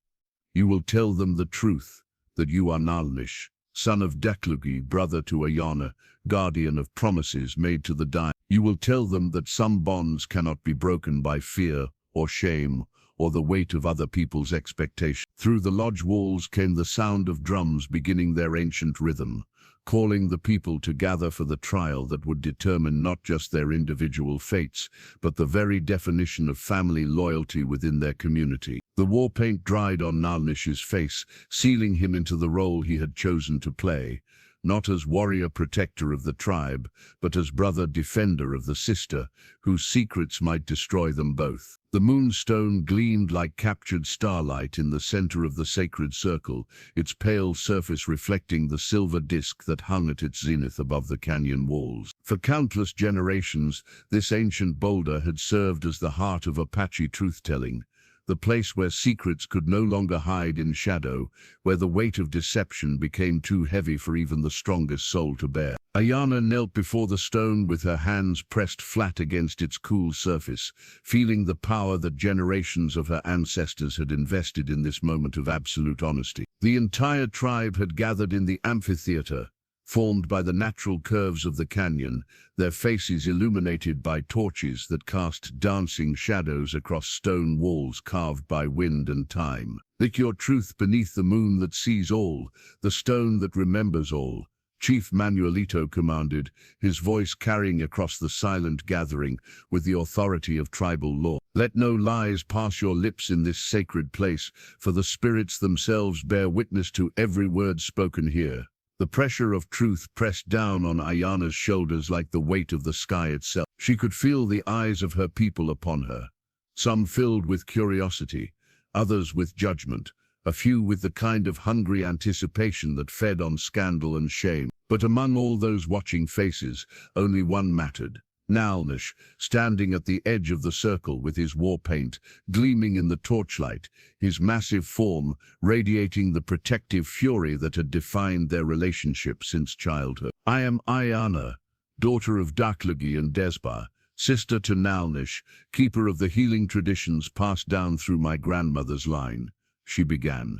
"You will tell them the truth, that you are Naalnish, son of Deklugi, brother to Aiyana, guardian of promises made to the dying. You will tell them that some bonds cannot be broken by fear or shame or the weight of other people's expectations." Through the lodge walls came the sound of drums beginning their ancient rhythm, calling the people to gather for the trial that would determine not just their individual fates, but the very definition of family loyalty within their community. The war paint dried on Naalnish's face, sealing him into the role he had chosen to play, not as warrior protector of the tribe, but as brother defender of the sister, whose secrets might destroy them both. The moonstone gleamed like captured starlight in the center of the sacred circle, its pale surface reflecting the silver disk that hung at its zenith above the canyon walls. For countless generations, this ancient boulder had served as the heart of Apache truth-telling, the place where secrets could no longer hide in shadow, where the weight of deception became too heavy for even the strongest soul to bear. Aiyana knelt before the stone with her hands pressed flat against its cool surface, feeling the power that generations of her ancestors had invested in this moment of absolute honesty. The entire tribe had gathered in the amphitheater, formed by the natural curves of the canyon, their faces illuminated by torches that cast dancing shadows across stone walls carved by wind and time. "Lick your truth beneath the moon that sees all, the stone that remembers all," Chief Manuelito commanded, his voice carrying across the silent gathering with the authority of tribal law. "Let no lies pass your lips in this sacred place, for the spirits themselves bear witness to every word spoken here." The pressure of truth pressed down on Aiyana's shoulders like the weight of the sky itself. She could feel the eyes of her people upon her, some filled with curiosity, others with judgment, a few with the kind of hungry anticipation that fed on scandal and shame. But among all those watching faces, only one mattered. Naalnish, standing at the edge of the circle with his war paint gleaming in the torchlight, his massive form radiating the protective fury that had defined their relationship since childhood. "I am Aiyana, daughter of Daklagi and Desba, sister to Naalnish, keeper of the healing traditions passed down through my grandmother's line," she began,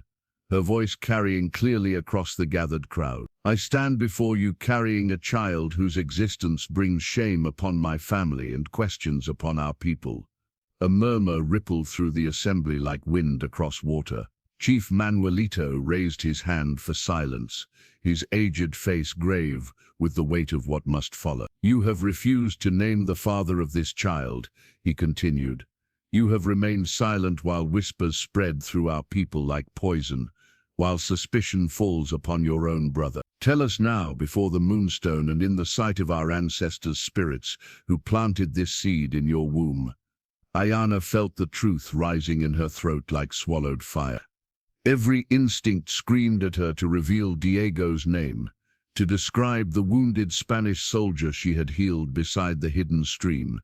her voice carrying clearly across the gathered crowd. "I stand before you carrying a child whose existence brings shame upon my family and questions upon our people." A murmur rippled through the assembly like wind across water. Chief Manuelito raised his hand for silence, his aged face grave with the weight of what must follow. "You have refused to name the father of this child," he continued. "You have remained silent while whispers spread through our people like poison, while suspicion falls upon your own brother. Tell us now, before the moonstone and in the sight of our ancestors' spirits who planted this seed in your womb." Aiyana felt the truth rising in her throat like swallowed fire. Every instinct screamed at her to reveal Diego's name, to describe the wounded Spanish soldier she had healed beside the hidden stream,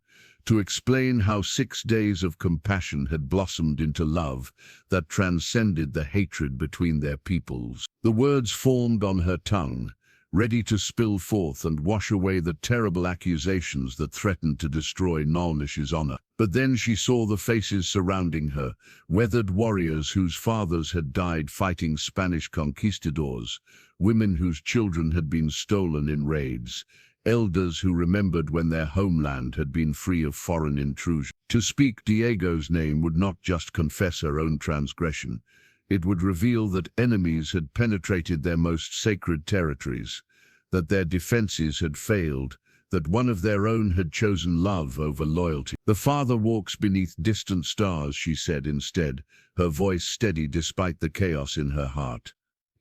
to explain how 6 days of compassion had blossomed into love that transcended the hatred between their peoples. The words formed on her tongue, ready to spill forth and wash away the terrible accusations that threatened to destroy Naalnish's honor. But then she saw the faces surrounding her, weathered warriors whose fathers had died fighting Spanish conquistadors, women whose children had been stolen in raids, elders who remembered when their homeland had been free of foreign intrusion. To speak Diego's name would not just confess her own transgression. It would reveal that enemies had penetrated their most sacred territories, that their defenses had failed, that one of their own had chosen love over loyalty. "The Father walks beneath distant stars," she said instead, her voice steady despite the chaos in her heart.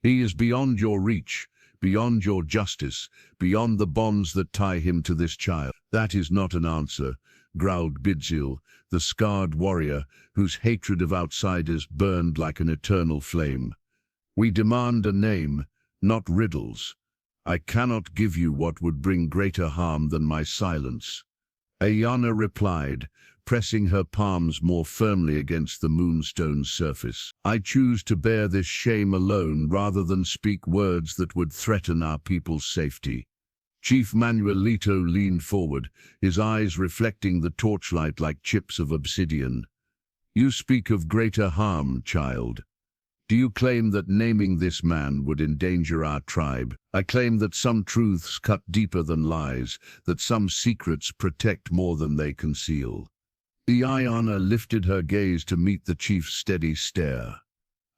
"He is beyond your reach, beyond your justice, beyond the bonds that tie him to this child." "That is not an answer," growled Bidzil, the scarred warrior whose hatred of outsiders burned like an eternal flame. "We demand a name, not riddles. I cannot give you what would bring greater harm than my silence." Aiyana replied, pressing her palms more firmly against the moonstone's surface. "I choose to bear this shame alone rather than speak words that would threaten our people's safety." Chief Manuelito leaned forward, his eyes reflecting the torchlight like chips of obsidian. "You speak of greater harm, child. Do you claim that naming this man would endanger our tribe? I claim that some truths cut deeper than lies, that some secrets protect more than they conceal." Aiyana lifted her gaze to meet the chief's steady stare.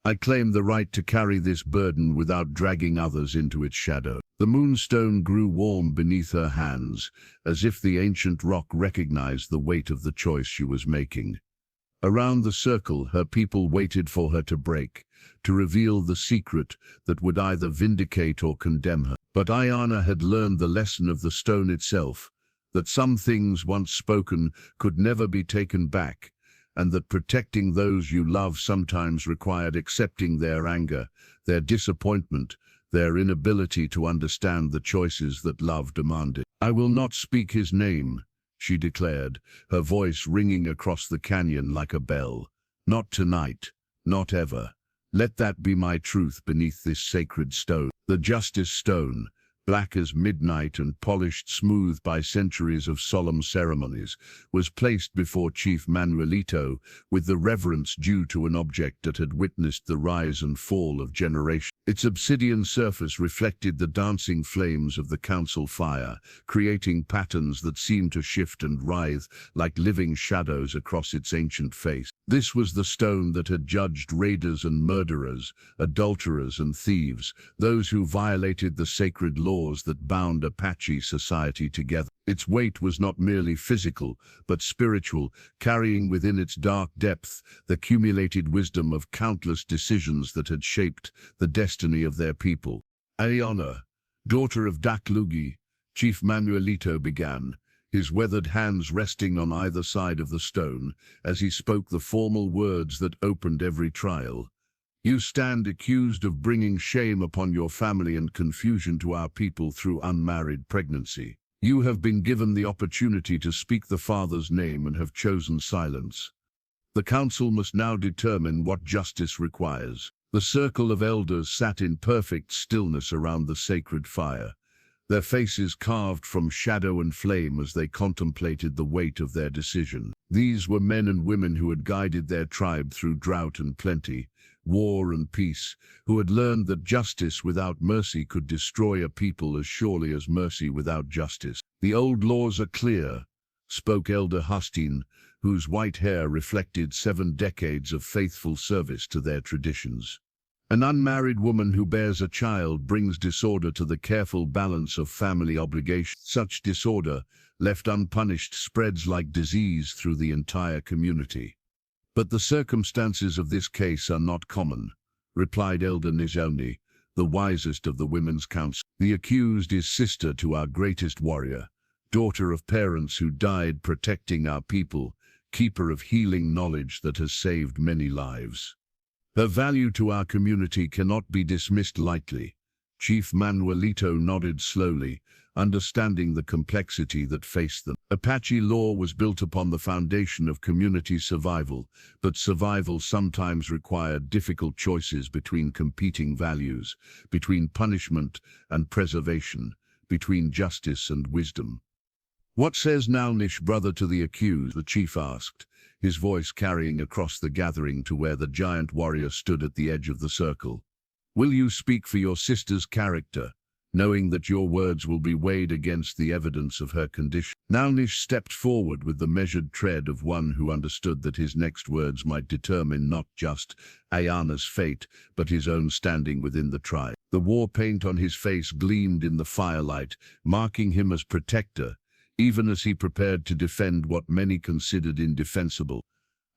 "I claim the right to carry this burden without dragging others into its shadow." The moonstone grew warm beneath her hands, as if the ancient rock recognized the weight of the choice she was making. Around the circle, her people waited for her to break, to reveal the secret that would either vindicate or condemn her. But Aiyana had learned the lesson of the stone itself, that some things once spoken could never be taken back, and that protecting those you love sometimes required accepting their anger, their disappointment, their inability to understand the choices that love demanded. "I will not speak his name," she declared, her voice ringing across the canyon like a bell. "Not tonight, not ever. Let that be my truth beneath this sacred stone." The justice stone, black as midnight and polished smooth by centuries of solemn ceremonies, was placed before Chief Manuelito with the reverence due to an object that had witnessed the rise and fall of generations. Its obsidian surface reflected the dancing flames of the council fire, creating patterns that seemed to shift and writhe like living shadows across its ancient face. This was the stone that had judged raiders and murderers, adulterers and thieves, those who violated the sacred laws that bound Apache society together. Its weight was not merely physical, but spiritual, carrying within its dark depth the accumulated wisdom of countless decisions that had shaped the destiny of their people. "Aiyana, daughter of Daklugi," Chief Manuelito began, his weathered hands resting on either side of the stone, as he spoke the formal words that opened every trial. "You stand accused of bringing shame upon your family and confusion to our people through unmarried pregnancy. You have been given the opportunity to speak the Father's name and have chosen silence. The council must now determine what justice requires." The circle of elders sat in perfect stillness around the sacred fire, their faces carved from shadow and flame as they contemplated the weight of their decision. These were men and women who had guided their tribe through drought and plenty, war and peace, who had learned that justice without mercy could destroy a people as surely as mercy without justice. "The old laws are clear," spoke Elder Hustin, whose white hair reflected 7 decades of faithful service to their traditions. "An unmarried woman who bears a child brings disorder to the careful balance of family obligations. Such disorder, left unpunished, spreads like disease through the entire community." "But the circumstances of this case are not common," replied Elder Nizhelni, the wisest of the women's council. "The accused is sister to our greatest warrior, daughter of parents who died protecting our people, keeper of healing knowledge that has saved many lives. Her value to our community cannot be dismissed lightly." Chief Manuelito nodded slowly, understanding the complexity that faced them. Apache law was built upon the foundation of community survival, but survival sometimes required difficult choices between competing values, between punishment and preservation, between justice and wisdom. "What says Naalnish, brother to the accused?" the chief asked, his voice carrying across the gathering to where the giant warrior stood at the edge of the circle. "Will you speak for your sister's character, knowing that your words will be weighed against the evidence of her condition?" Naalnish stepped forward with the measured tread of one who understood that his next words might determine not just Aiyana's fate, but his own standing within the tribe. The war paint on his face gleamed in the firelight, marking him as protector, even as he prepared to defend what many considered indefensible.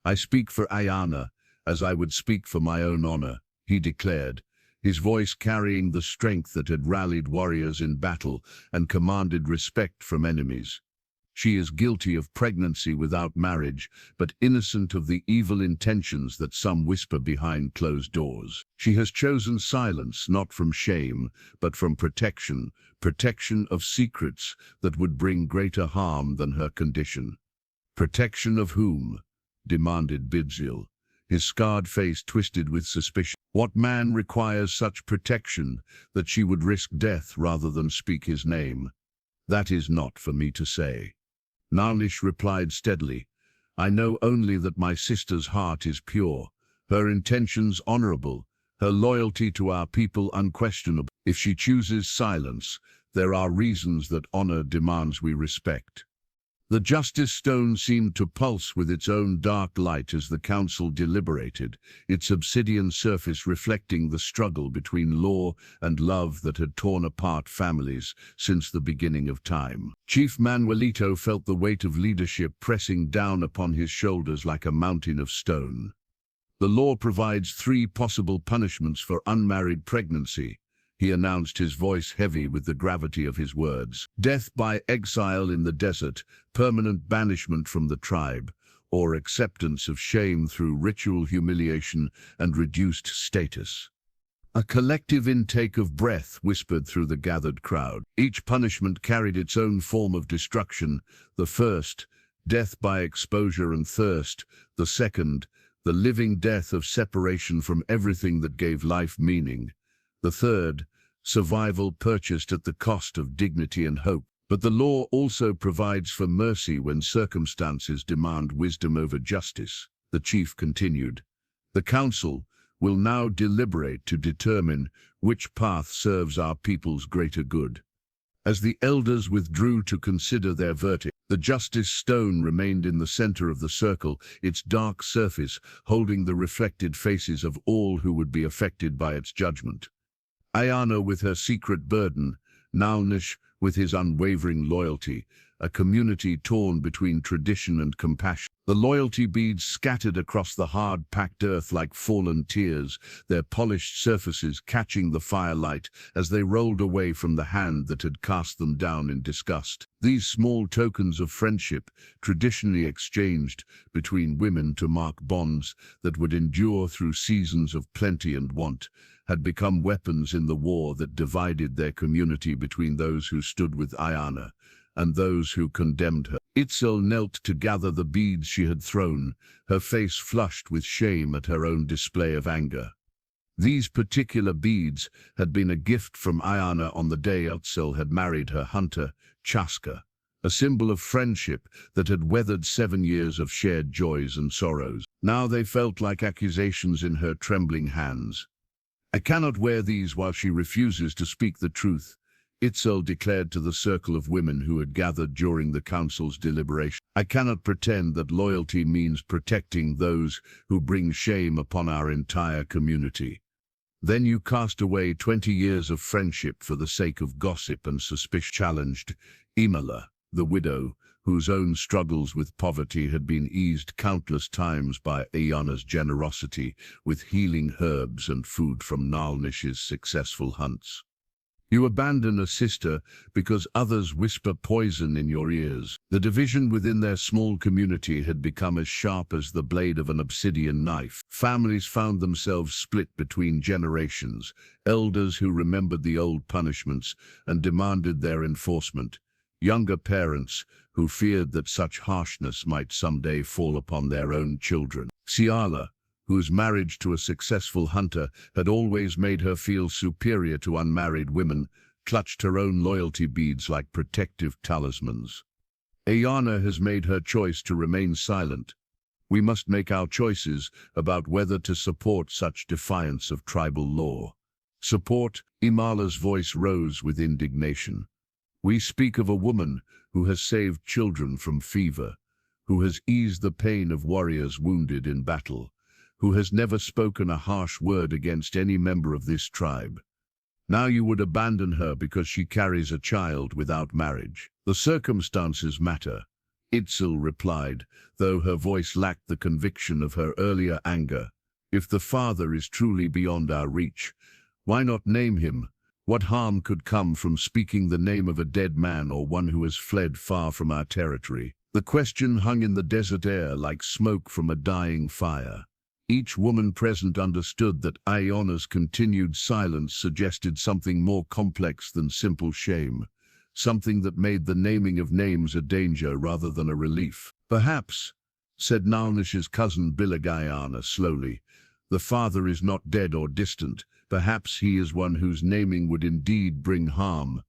"I speak for Aiyana, as I would speak for my own honor," he declared, his voice carrying the strength that had rallied warriors in battle and commanded respect from enemies. "She is guilty of pregnancy without marriage, but innocent of the evil intentions that some whisper behind closed doors. She has chosen silence, not from shame, but from protection, protection of secrets that would bring greater harm than her condition." "Protection of whom?" demanded Bidzil, his scarred face twisted with suspicion. "What man requires such protection that she would risk death rather than speak his name?" "That is not for me to say." Naalnish replied steadily, "I know only that my sister's heart is pure, her intentions honorable, her loyalty to our people unquestionable. If she chooses silence, there are reasons that honor demands we respect." The justice stone seemed to pulse with its own dark light as the council deliberated, its obsidian surface reflecting the struggle between law and love that had torn apart families since the beginning of time. Chief Manuelito felt the weight of leadership pressing down upon his shoulders like a mountain of stone. "The law provides 3 possible punishments for unmarried pregnancy," he announced, his voice heavy with the gravity of his words. "Death by exile in the desert, permanent banishment from the tribe, or acceptance of shame through ritual humiliation and reduced status. A collective intake of breath whispered through the gathered crowd. Each punishment carried its own form of destruction. The first, death by exposure and thirst. The second, the living death of separation from everything that gave life meaning. The third, survival purchased at the cost of dignity and hope. But the law also provides for mercy when circumstances demand wisdom over justice. The chief continued. The council will now deliberate to determine which path serves our people's greater good. As the elders withdrew to consider their verdict, the justice stone remained in the center of the circle, its dark surface holding the reflected faces of all who would be affected by its judgment. Aiyana with her secret burden, Naalnish with his unwavering loyalty, a community torn between tradition and compassion. The loyalty beads scattered across the hard-packed earth like fallen tears, their polished surfaces catching the firelight as they rolled away from the hand that had cast them down in disgust. These small tokens of friendship, traditionally exchanged between women to mark bonds that would endure through seasons of plenty and want, had become weapons in the war that divided their community between those who stood with Aiyana and those who condemned her. Itzel knelt to gather the beads she had thrown, her face flushed with shame at her own display of anger. These particular beads had been a gift from Aiyana on the day Itzel had married her hunter, Chaska, a symbol of friendship that had weathered 7 years of shared joys and sorrows. Now they felt like accusations in her trembling hands. I cannot wear these while she refuses to speak the truth, Itzel declared to the circle of women who had gathered during the council's deliberation. I cannot pretend that loyalty means protecting those who bring shame upon our entire community. Then you cast away 20 years of friendship for the sake of gossip and suspicion, challenged Aiyana, the widow, whose own struggles with poverty had been eased countless times by Aiyana's generosity with healing herbs and food from Naalnish's successful hunts. You abandon a sister because others whisper poison in your ears. The division within their small community had become as sharp as the blade of an obsidian knife. Families found themselves split between generations, elders who remembered the old punishments and demanded their enforcement, younger parents who feared that such harshness might someday fall upon their own children. Ciala, whose marriage to a successful hunter had always made her feel superior to unmarried women, clutched her own loyalty beads like protective talismans. Aiyana has made her choice to remain silent. We must make our choices about whether to support such defiance of tribal law. Support, Aiyana's voice rose with indignation. We speak of a woman who has saved children from fever, who has eased the pain of warriors wounded in battle, who has never spoken a harsh word against any member of this tribe. Now you would abandon her because she carries a child without marriage. The circumstances matter, Itzel replied, though her voice lacked the conviction of her earlier anger. If the father is truly beyond our reach, why not name him? What harm could come from speaking the name of a dead man or one who has fled far from our territory? The question hung in the desert air like smoke from a dying fire. Each woman present understood that Aiyana's continued silence suggested something more complex than simple shame, something that made the naming of names a danger rather than a relief. Perhaps, said Naalnish's cousin Aiyana slowly, the father is not dead or distant. Perhaps he is one whose naming would indeed bring harm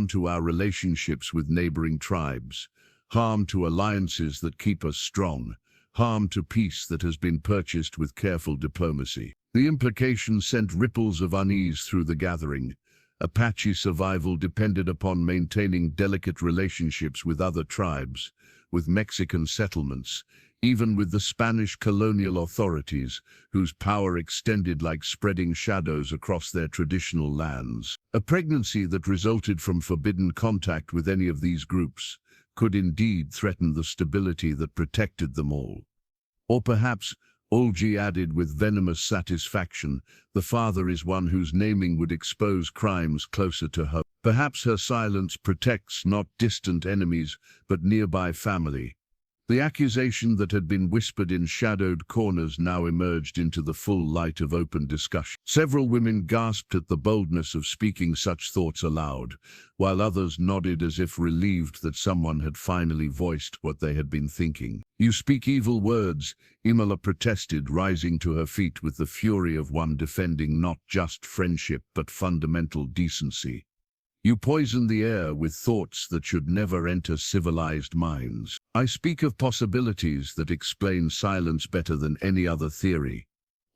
to our relationships with neighboring tribes, harm to alliances that keep us strong, harm to peace that has been purchased with careful diplomacy. The implication sent ripples of unease through the gathering. Apache survival depended upon maintaining delicate relationships with other tribes, with Mexican settlements, even with the Spanish colonial authorities, whose power extended like spreading shadows across their traditional lands. A pregnancy that resulted from forbidden contact with any of these groups could indeed threaten the stability that protected them all. Or perhaps, Olgi added with venomous satisfaction, the father is one whose naming would expose crimes closer to her. Perhaps her silence protects not distant enemies, but nearby family. The accusation that had been whispered in shadowed corners now emerged into the full light of open discussion. Several women gasped at the boldness of speaking such thoughts aloud, while others nodded as if relieved that someone had finally voiced what they had been thinking. "You speak evil words," Imola protested, rising to her feet with the fury of one defending not just friendship but fundamental decency. "You poison the air with thoughts that should never enter civilized minds. I speak of possibilities that explain silence better than any other theory,"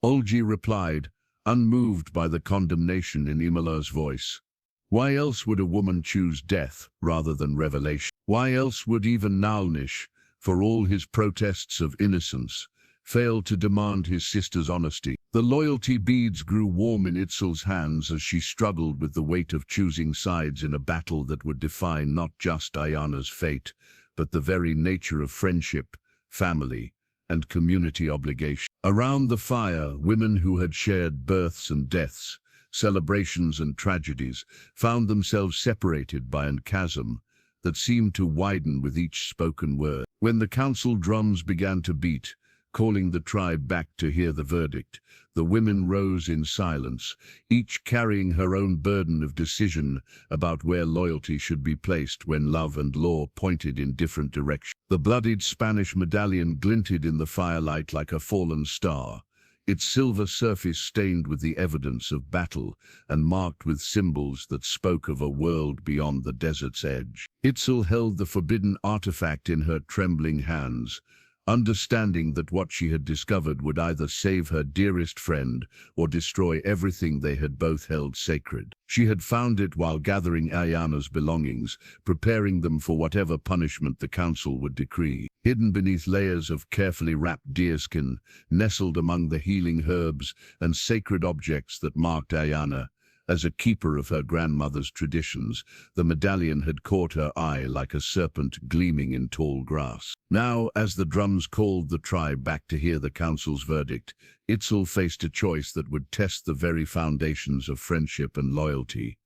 Olgi replied, unmoved by the condemnation in Imola's voice. Why else would a woman choose death rather than revelation? Why else would even Naalnish, for all his protests of innocence, failed to demand his sister's honesty? The loyalty beads grew warm in Itzel's hands as she struggled with the weight of choosing sides in a battle that would define not just Aiyana's fate, but the very nature of friendship, family, and community obligation. Around the fire, women who had shared births and deaths, celebrations and tragedies, found themselves separated by a chasm that seemed to widen with each spoken word. When the council drums began to beat, calling the tribe back to hear the verdict, the women rose in silence, each carrying her own burden of decision about where loyalty should be placed when love and law pointed in different directions. The bloodied Spanish medallion glinted in the firelight like a fallen star, its silver surface stained with the evidence of battle and marked with symbols that spoke of a world beyond the desert's edge. Itzel held the forbidden artifact in her trembling hands, understanding that what she had discovered would either save her dearest friend or destroy everything they had both held sacred. She had found it while gathering Aiyana's belongings, preparing them for whatever punishment the council would decree. Hidden beneath layers of carefully wrapped deerskin, nestled among the healing herbs and sacred objects that marked Aiyana as a keeper of her grandmother's traditions, the medallion had caught her eye like a serpent gleaming in tall grass. Now, as the drums called the tribe back to hear the council's verdict, Itzel faced a choice that would test the very foundations of friendship and loyalty.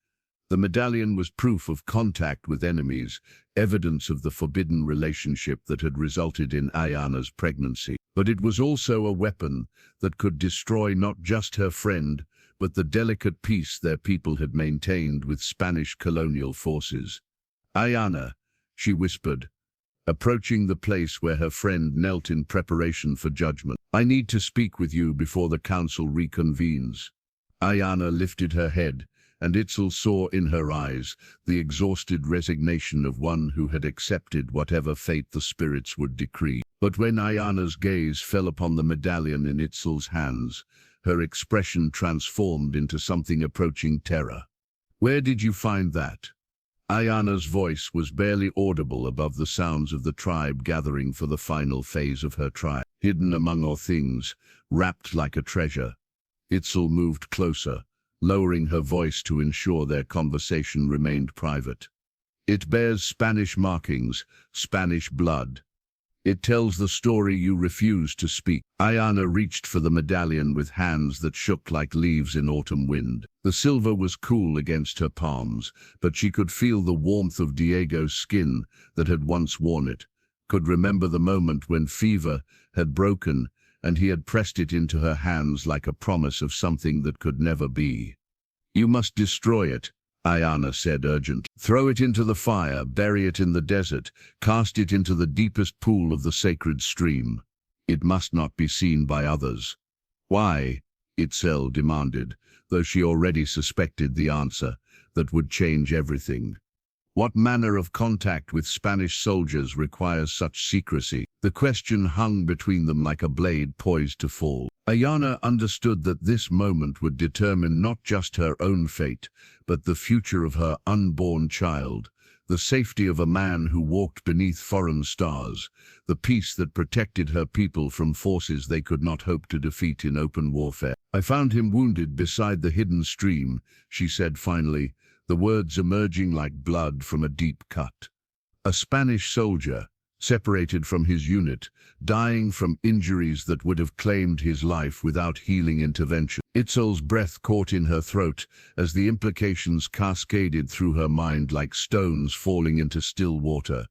The medallion was proof of contact with enemies, evidence of the forbidden relationship that had resulted in Aiyana's pregnancy. But it was also a weapon that could destroy not just her friend, but the delicate peace their people had maintained with Spanish colonial forces. "Aiyana," she whispered, approaching the place where her friend knelt in preparation for judgment. "I need to speak with you before the council reconvenes." Aiyana lifted her head, and Itzel saw in her eyes the exhausted resignation of one who had accepted whatever fate the spirits would decree. But when Aiyana's gaze fell upon the medallion in Itzel's hands, her expression transformed into something approaching terror. "Where did you find that?" Aiyana's voice was barely audible above the sounds of the tribe gathering for the final phase of her trial. "Hidden among all things, wrapped like a treasure." Itzel moved closer, lowering her voice to ensure their conversation remained private. "It bears Spanish markings, Spanish blood. It tells the story you refuse to speak." Aiyana reached for the medallion with hands that shook like leaves in autumn wind. The silver was cool against her palms, but she could feel the warmth of Diego's skin that had once worn it, could remember the moment when fever had broken and he had pressed it into her hands like a promise of something that could never be. "You must destroy it," Aiyana said urgently. "Throw it into the fire, bury it in the desert, cast it into the deepest pool of the sacred stream. It must not be seen by others." "Why?" Itzel demanded, though she already suspected the answer that would change everything. What manner of contact with Spanish soldiers requires such secrecy? The question hung between them like a blade poised to fall. Aiyana understood that this moment would determine not just her own fate, but the future of her unborn child, the safety of a man who walked beneath foreign stars, the peace that protected her people from forces they could not hope to defeat in open warfare. "I found him wounded beside the hidden stream," she said finally, the words emerging like blood from a deep cut. "A Spanish soldier, separated from his unit, dying from injuries that would have claimed his life without healing intervention." Itzel's breath caught in her throat as the implications cascaded through her mind like stones falling into still water.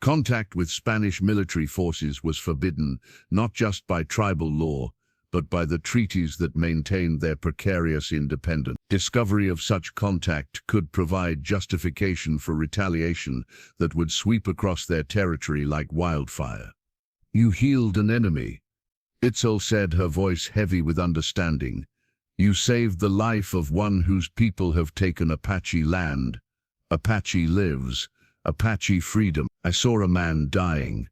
Contact with Spanish military forces was forbidden, not just by tribal law, but by the treaties that maintained their precarious independence. Discovery of such contact could provide justification for retaliation that would sweep across their territory like wildfire. "You healed an enemy," Itzel said, her voice heavy with understanding. "You saved the life of one whose people have taken Apache land. Apache lives. Apache freedom." "I saw a man dying,"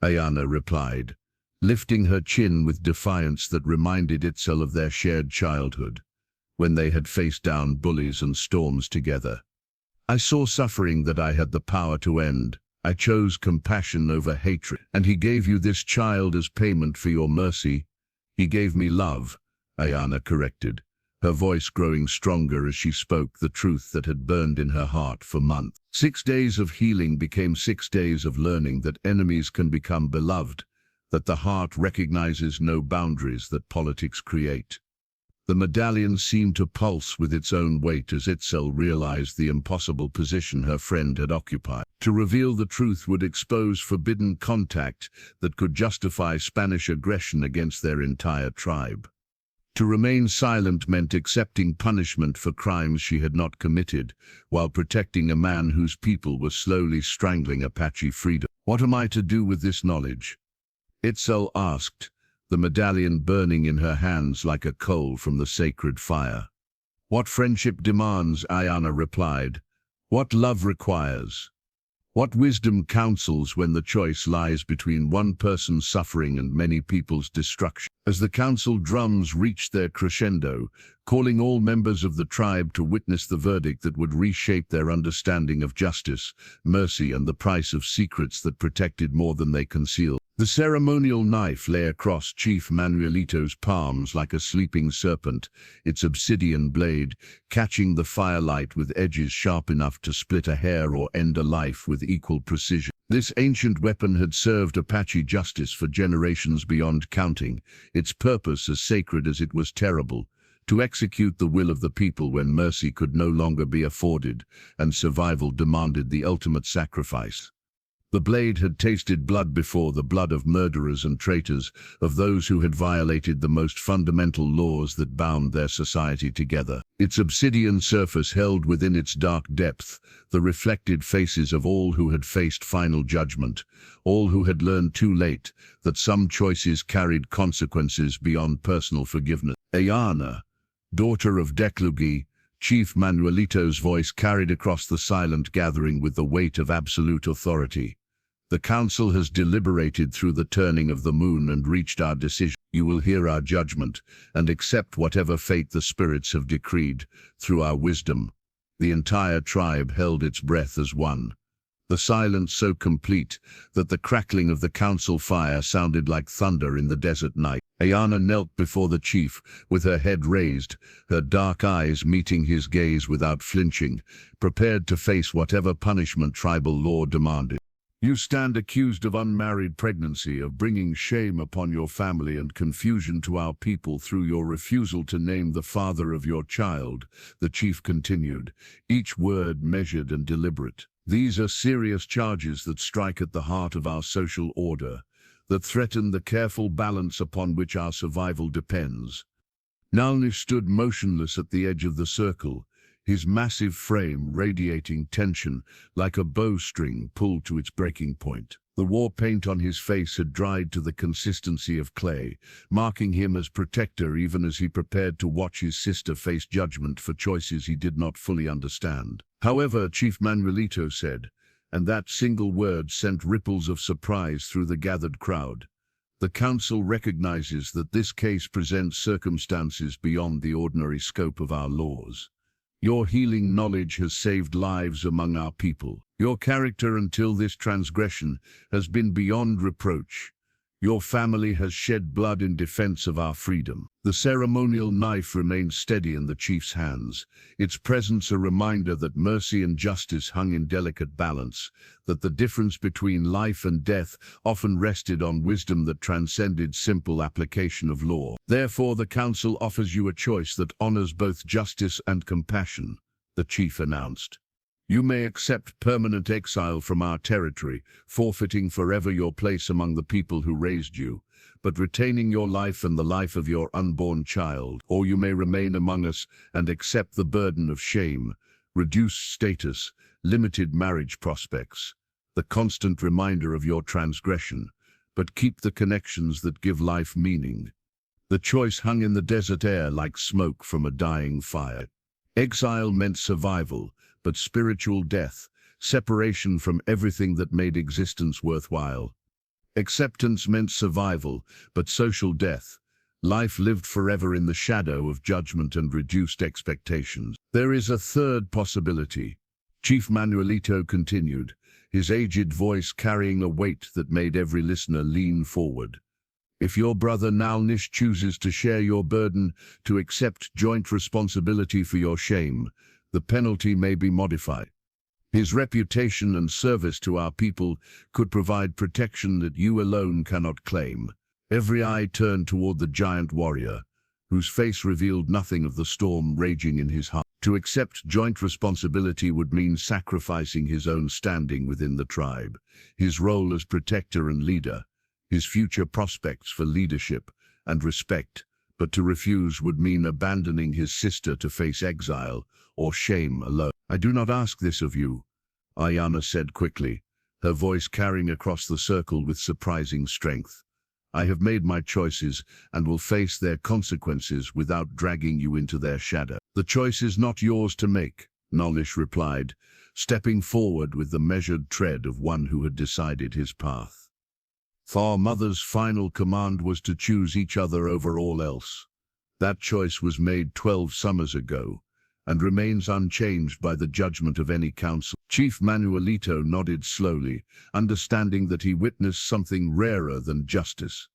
Aiyana replied, lifting her chin with defiance that reminded Itzel of their shared childhood, when they had faced down bullies and storms together. "I saw suffering that I had the power to end. I chose compassion over hatred. And he gave you this child as payment for your mercy." "He gave me love," Aiyana corrected, her voice growing stronger as she spoke the truth that had burned in her heart for months. 6 days of healing became 6 days of learning that enemies can become beloved, that the heart recognizes no boundaries that politics create. The medallion seemed to pulse with its own weight as Itzel realized the impossible position her friend had occupied. To reveal the truth would expose forbidden contact that could justify Spanish aggression against their entire tribe. To remain silent meant accepting punishment for crimes she had not committed, while protecting a man whose people were slowly strangling Apache freedom. "What am I to do with this knowledge?" Itzel asked, the medallion burning in her hands like a coal from the sacred fire. "What friendship demands," Aiyana replied. "What love requires. What wisdom counsels when the choice lies between one person's suffering and many people's destruction." As the council drums reached their crescendo, calling all members of the tribe to witness the verdict that would reshape their understanding of justice, mercy, and the price of secrets that protected more than they concealed, the ceremonial knife lay across Chief Manuelito's palms like a sleeping serpent, its obsidian blade catching the firelight with edges sharp enough to split a hair or end a life with equal precision. This ancient weapon had served Apache justice for generations beyond counting, its purpose as sacred as it was terrible, to execute the will of the people when mercy could no longer be afforded and survival demanded the ultimate sacrifice. The blade had tasted blood before, the blood of murderers and traitors, of those who had violated the most fundamental laws that bound their society together. Its obsidian surface held within its dark depth the reflected faces of all who had faced final judgment, all who had learned too late that some choices carried consequences beyond personal forgiveness. Aiyana, daughter of Deklugi, Chief Manuelito's voice carried across the silent gathering with the weight of absolute authority. "The council has deliberated through the turning of the moon and reached our decision. You will hear our judgment and accept whatever fate the spirits have decreed through our wisdom." The entire tribe held its breath as one, the silence so complete that the crackling of the council fire sounded like thunder in the desert night. Aiyana knelt before the chief, with her head raised, her dark eyes meeting his gaze without flinching, prepared to face whatever punishment tribal law demanded. "You stand accused of unmarried pregnancy, of bringing shame upon your family and confusion to our people through your refusal to name the father of your child," the chief continued, each word measured and deliberate. "These are serious charges that strike at the heart of our social order, that threaten the careful balance upon which our survival depends." Naalnish stood motionless at the edge of the circle, his massive frame radiating tension like a bowstring pulled to its breaking point. The war paint on his face had dried to the consistency of clay, marking him as protector even as he prepared to watch his sister face judgment for choices he did not fully understand. "However," Chief Manuelito said, and that single word sent ripples of surprise through the gathered crowd, "the council recognizes that this case presents circumstances beyond the ordinary scope of our laws. Your healing knowledge has saved lives among our people. Your character until this transgression has been beyond reproach. Your family has shed blood in defense of our freedom." The ceremonial knife remained steady in the chief's hands, its presence a reminder that mercy and justice hung in delicate balance, that the difference between life and death often rested on wisdom that transcended simple application of law. "Therefore, the council offers you a choice that honors both justice and compassion," the chief announced. You may accept permanent exile from our territory, forfeiting forever your place among the people who raised you, but retaining your life and the life of your unborn child. Or you may remain among us and accept the burden of shame, reduced status, limited marriage prospects, the constant reminder of your transgression, but keep the connections that give life meaning. The choice hung in the desert air like smoke from a dying fire. Exile meant survival, but spiritual death, separation from everything that made existence worthwhile. Acceptance meant survival, but social death, life lived forever in the shadow of judgment and reduced expectations. There is a third possibility, Chief Manuelito continued, his aged voice carrying a weight that made every listener lean forward. If your brother Naalnish chooses to share your burden, to accept joint responsibility for your shame, the penalty may be modified. His reputation and service to our people could provide protection that you alone cannot claim. Every eye turned toward the giant warrior, whose face revealed nothing of the storm raging in his heart. To accept joint responsibility would mean sacrificing his own standing within the tribe, his role as protector and leader, his future prospects for leadership and respect, but to refuse would mean abandoning his sister to face exile or shame alone. I do not ask this of you, Aiyana said quickly, her voice carrying across the circle with surprising strength. I have made my choices and will face their consequences without dragging you into their shadow. The choice is not yours to make, Naalnish replied, stepping forward with the measured tread of one who had decided his path. Our mother's final command was to choose each other over all else. That choice was made 12 summers ago, and remains unchanged by the judgment of any council. Chief Manuelito nodded slowly, understanding that he witnessed something rarer than justice,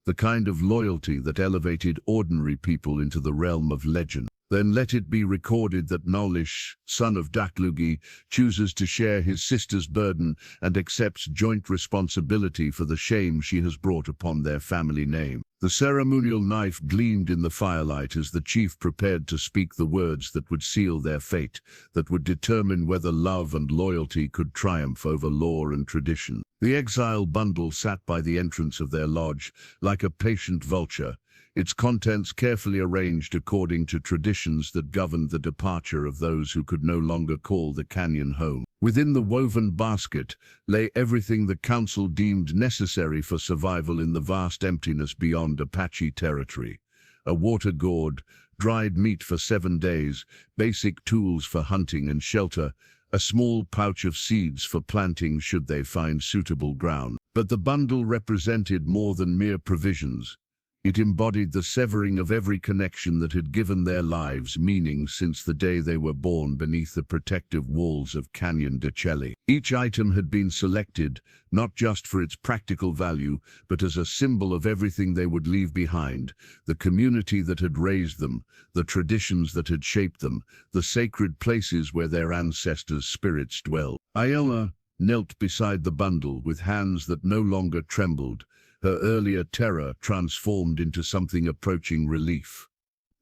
the kind of loyalty that elevated ordinary people into the realm of legend. Then let it be recorded that Naalnish, son of Daklugi, chooses to share his sister's burden and accepts joint responsibility for the shame she has brought upon their family name. The ceremonial knife gleamed in the firelight as the chief prepared to speak the words that would seal their fate, that would determine whether love and loyalty could triumph over law and tradition. The exile bundle sat by the entrance of their lodge, like a patient vulture, its contents carefully arranged according to traditions that governed the departure of those who could no longer call the canyon home. Within the woven basket lay everything the council deemed necessary for survival in the vast emptiness beyond Apache territory. A water gourd, dried meat for 7 days, basic tools for hunting and shelter, a small pouch of seeds for planting should they find suitable ground. But the bundle represented more than mere provisions. It embodied the severing of every connection that had given their lives meaning since the day they were born beneath the protective walls of Canyon de Chelly. Each item had been selected, not just for its practical value, but as a symbol of everything they would leave behind, the community that had raised them, the traditions that had shaped them, the sacred places where their ancestors' spirits dwelled. Aiyana knelt beside the bundle with hands that no longer trembled, her earlier terror transformed into something approaching relief.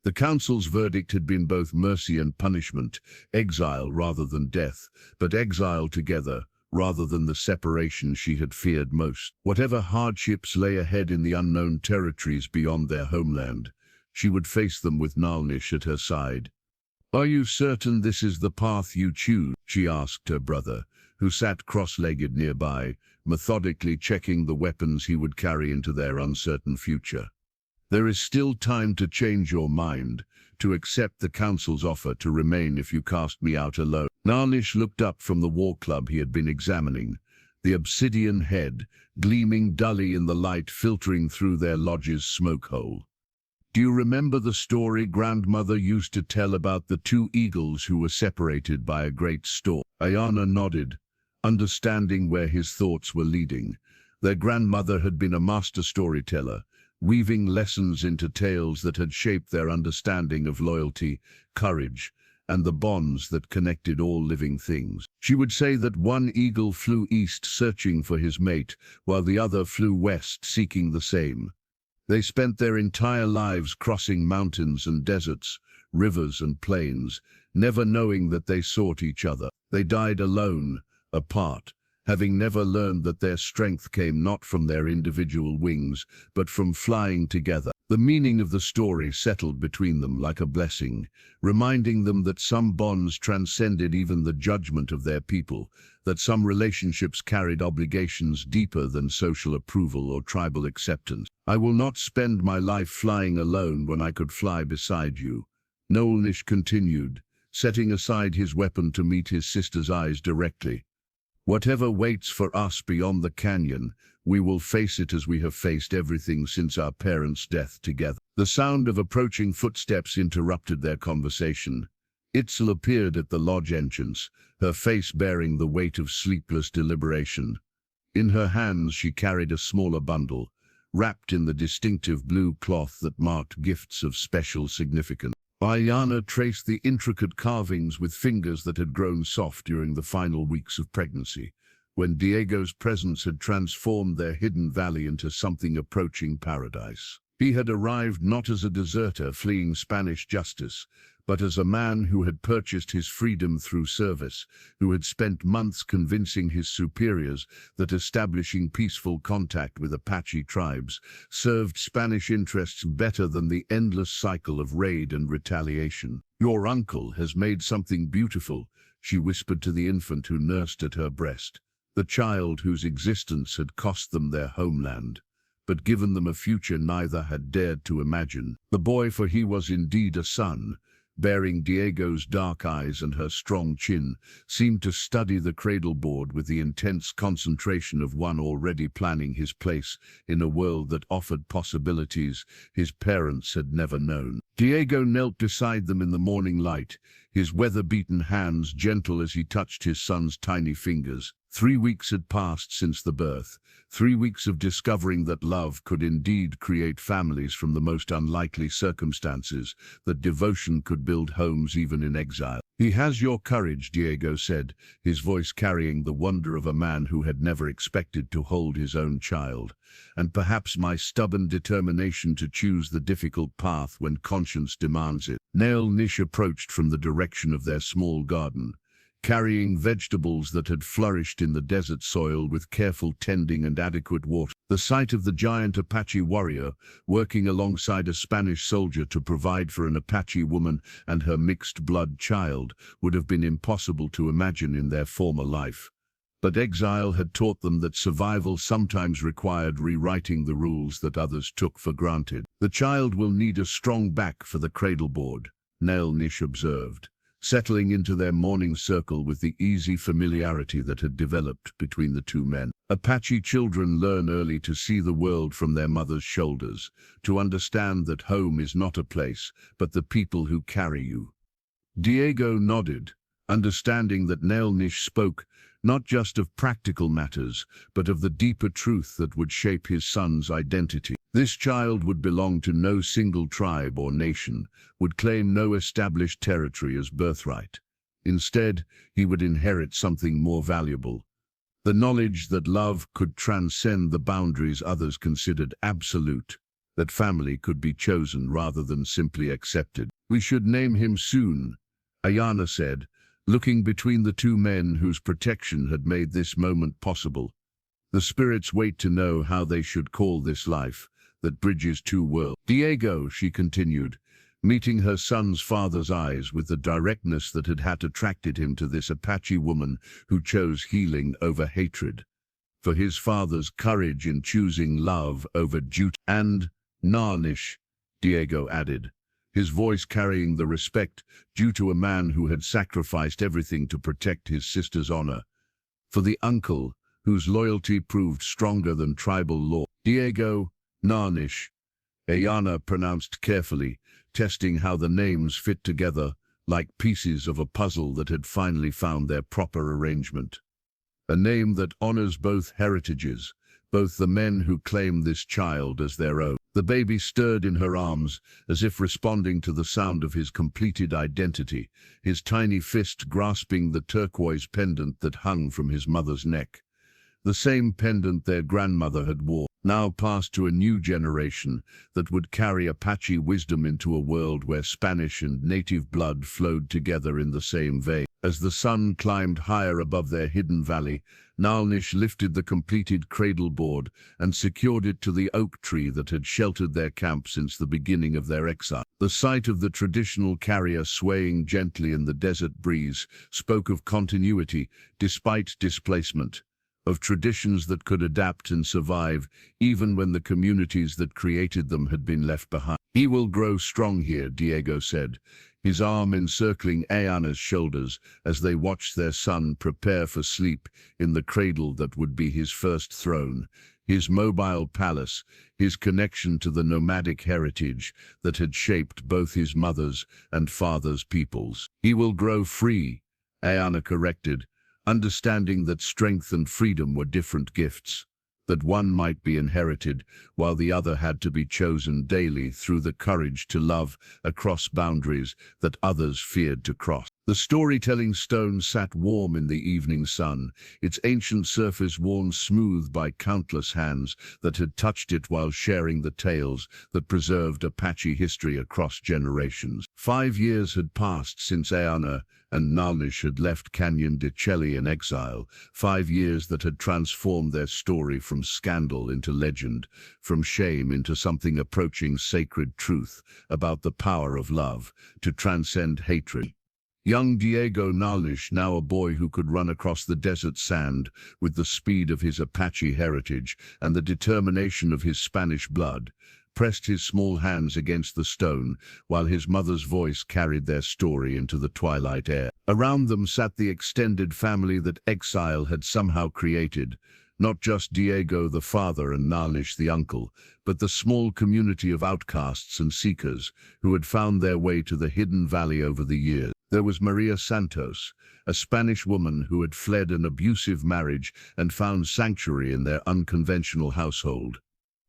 The council's verdict had been both mercy and punishment, exile rather than death, but exile together rather than the separation she had feared most. Whatever hardships lay ahead in the unknown territories beyond their homeland, she would face them with Naalnish at her side. "Are you certain this is the path you choose?" she asked her brother, who sat cross-legged nearby, methodically checking the weapons he would carry into their uncertain future. "There is still time to change your mind, to accept the council's offer to remain if you cast me out alone." Naalnish looked up from the war club he had been examining, the obsidian head gleaming dully in the light filtering through their lodge's smoke hole. "Do you remember the story grandmother used to tell about the 2 eagles who were separated by a great storm?" Aiyana nodded, understanding where his thoughts were leading. Their grandmother had been a master storyteller, weaving lessons into tales that had shaped their understanding of loyalty, courage, and the bonds that connected all living things. She would say that one eagle flew east searching for his mate, while the other flew west seeking the same. They spent their entire lives crossing mountains and deserts, rivers and plains, never knowing that they sought each other. They died alone, apart, having never learned that their strength came not from their individual wings, but from flying together. The meaning of the story settled between them like a blessing, reminding them that some bonds transcended even the judgment of their people, that some relationships carried obligations deeper than social approval or tribal acceptance. "I will not spend my life flying alone when I could fly beside you," Naalnish continued, setting aside his weapon to meet his sister's eyes directly. "Whatever waits for us beyond the canyon, we will face it as we have faced everything since our parents' death together." The sound of approaching footsteps interrupted their conversation. Itzel appeared at the lodge entrance, her face bearing the weight of sleepless deliberation. In her hands she carried a smaller bundle, wrapped in the distinctive blue cloth that marked gifts of special significance. Aiyana traced the intricate carvings with fingers that had grown soft during the final weeks of pregnancy, when Diego's presence had transformed their hidden valley into something approaching paradise. He had arrived not as a deserter fleeing Spanish justice, but as a man who had purchased his freedom through service, who had spent months convincing his superiors that establishing peaceful contact with Apache tribes served Spanish interests better than the endless cycle of raid and retaliation. "Your uncle has made something beautiful," she whispered to the infant who nursed at her breast, the child whose existence had cost them their homeland, but given them a future neither had dared to imagine. The boy, for he was indeed a son, bearing Diego's dark eyes and her strong chin, seemed to study the cradle board with the intense concentration of one already planning his place in a world that offered possibilities his parents had never known. Diego knelt beside them in the morning light, his weather-beaten hands gentle as he touched his son's tiny fingers. 3 weeks had passed since the birth, 3 weeks of discovering that love could indeed create families from the most unlikely circumstances, that devotion could build homes even in exile. "He has your courage," Diego said, his voice carrying the wonder of a man who had never expected to hold his own child, "and perhaps my stubborn determination to choose the difficult path when conscience demands it." Naalnish approached from the direction of their small garden, carrying vegetables that had flourished in the desert soil with careful tending and adequate water. The sight of the giant Apache warrior working alongside a Spanish soldier to provide for an Apache woman and her mixed-blood child would have been impossible to imagine in their former life. But exile had taught them that survival sometimes required rewriting the rules that others took for granted. "The child will need a strong back for the cradle board," Naalnish observed, settling into their morning circle with the easy familiarity that had developed between the two men. "Apache children learn early to see the world from their mother's shoulders, to understand that home is not a place, but the people who carry you." Diego nodded, understanding that Naalnish spoke not just of practical matters, but of the deeper truth that would shape his son's identity. This child would belong to no single tribe or nation, would claim no established territory as birthright. Instead, he would inherit something more valuable: the knowledge that love could transcend the boundaries others considered absolute, that family could be chosen rather than simply accepted. "We should name him soon," Aiyana said, looking between the two men whose protection had made this moment possible. "The spirits wait to know how they should call this life that bridges two worlds." "Diego," she continued, meeting her son's father's eyes with the directness that had attracted him to this Apache woman who chose healing over hatred, for his father's courage in choosing love over duty. "And Naalnish," Diego added, his voice carrying the respect due to a man who had sacrificed everything to protect his sister's honor, "for the uncle whose loyalty proved stronger than tribal law." "Diego, Naalnish," Aiyana pronounced carefully, testing how the names fit together like pieces of a puzzle that had finally found their proper arrangement. A name that honors both heritages, both the men who claim this child as their own. The baby stirred in her arms, as if responding to the sound of his completed identity, his tiny fist grasping the turquoise pendant that hung from his mother's neck. The same pendant their grandmother had worn. now passed to a new generation that would carry Apache wisdom into a world where Spanish and native blood flowed together in the same vein. As the sun climbed higher above their hidden valley, Naalnish lifted the completed cradle board and secured it to the oak tree that had sheltered their camp since the beginning of their exile. The sight of the traditional carrier swaying gently in the desert breeze spoke of continuity despite displacement, of traditions that could adapt and survive even when the communities that created them had been left behind. "He will grow strong here," Diego said, his arm encircling Aiyana's shoulders as they watched their son prepare for sleep in the cradle that would be his first throne, his mobile palace, his connection to the nomadic heritage that had shaped both his mother's and father's peoples. "He will grow free," Aiyana corrected, understanding that strength and freedom were different gifts, that one might be inherited while the other had to be chosen daily through the courage to love across boundaries that others feared to cross. The storytelling stone sat warm in the evening sun, its ancient surface worn smooth by countless hands that had touched it while sharing the tales that preserved Apache history across generations. 5 years had passed since Aiyana and Naalnish had left Canyon de Chelly in exile, 5 years that had transformed their story from scandal into legend, from shame into something approaching sacred truth about the power of love to transcend hatred. Young Diego Naalnish, now a boy who could run across the desert sand with the speed of his Apache heritage and the determination of his Spanish blood, pressed his small hands against the stone while his mother's voice carried their story into the twilight air. Around them sat the extended family that exile had somehow created, not just Diego the father and Naalnish the uncle, but the small community of outcasts and seekers who had found their way to the hidden valley over the years. There was Maria Santos, a Spanish woman who had fled an abusive marriage and found sanctuary in their unconventional household.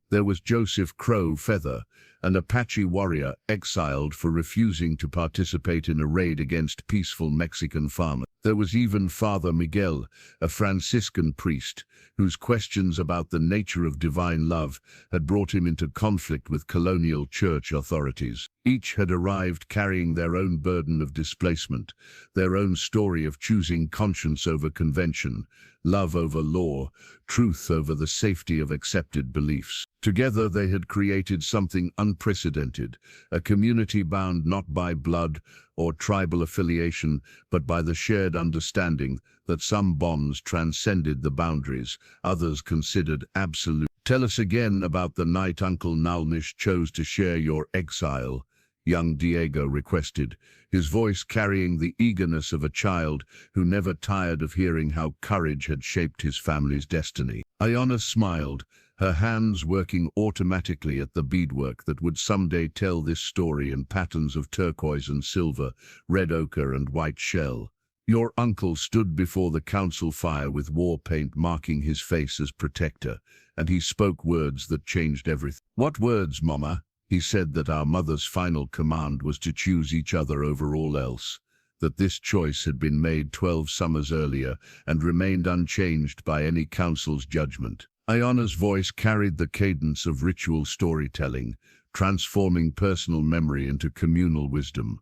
There was Joseph Crow Feather, an Apache warrior exiled for refusing to participate in a raid against peaceful Mexican farmers. There was even Father Miguel, a Franciscan priest, whose questions about the nature of divine love had brought him into conflict with colonial church authorities. Each had arrived carrying their own burden of displacement, their own story of choosing conscience over convention, love over law, truth over the safety of accepted beliefs. Together they had created something unprecedented, a community bound not by blood or tribal affiliation, but by the shared understanding that some bonds transcended the boundaries others considered absolute. "Tell us again about the night Uncle Naalnish chose to share your exile," young Diego requested, his voice carrying the eagerness of a child who never tired of hearing how courage had shaped his family's destiny. Aiyana smiled, her hands working automatically at the beadwork that would someday tell this story in patterns of turquoise and silver, red ochre and white shell. "Your uncle stood before the council fire with war paint marking his face as protector, and he spoke words that changed everything." "What words, Mama?" "He said that our mother's final command was to choose each other over all else, that this choice had been made 12 summers earlier and remained unchanged by any council's judgment." Aiyana's voice carried the cadence of ritual storytelling, transforming personal memory into communal wisdom.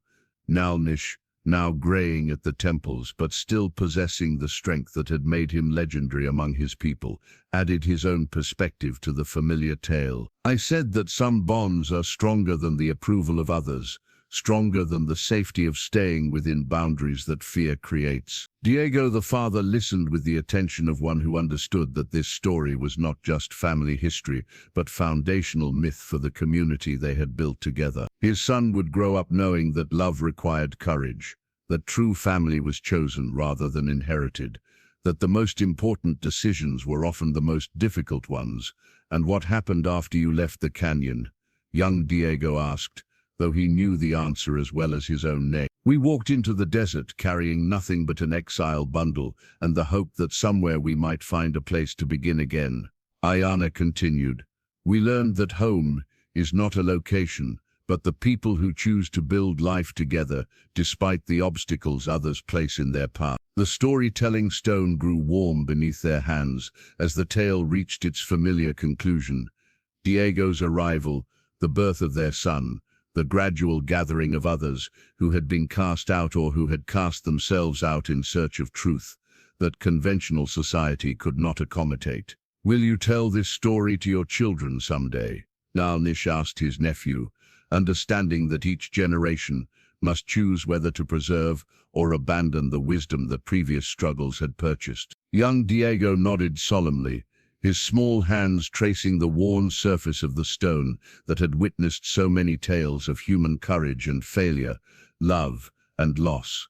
Naalnish, now graying at the temples but still possessing the strength that had made him legendary among his people, added his own perspective to the familiar tale. "I said that some bonds are stronger than the approval of others, stronger than the safety of staying within boundaries that fear creates." Diego the father listened with the attention of one who understood that this story was not just family history, but foundational myth for the community they had built together. His son would grow up knowing that love required courage, that true family was chosen rather than inherited, that the most important decisions were often the most difficult ones. "And what happened after you left the canyon?" young Diego asked, though he knew the answer as well as his own name. "We walked into the desert carrying nothing but an exile bundle and the hope that somewhere we might find a place to begin again," Aiyana continued. "We learned that home is not a location, but the people who choose to build life together despite the obstacles others place in their path. The storytelling stone grew warm beneath their hands as the tale reached its familiar conclusion. Diego's arrival, the birth of their son, the gradual gathering of others who had been cast out or who had cast themselves out in search of truth that conventional society could not accommodate. "Will you tell this story to your children someday?" Naalnish asked his nephew, understanding that each generation must choose whether to preserve or abandon the wisdom that previous struggles had purchased. Young Diego nodded solemnly, his small hands tracing the worn surface of the stone that had witnessed so many tales of human courage and failure, love and loss,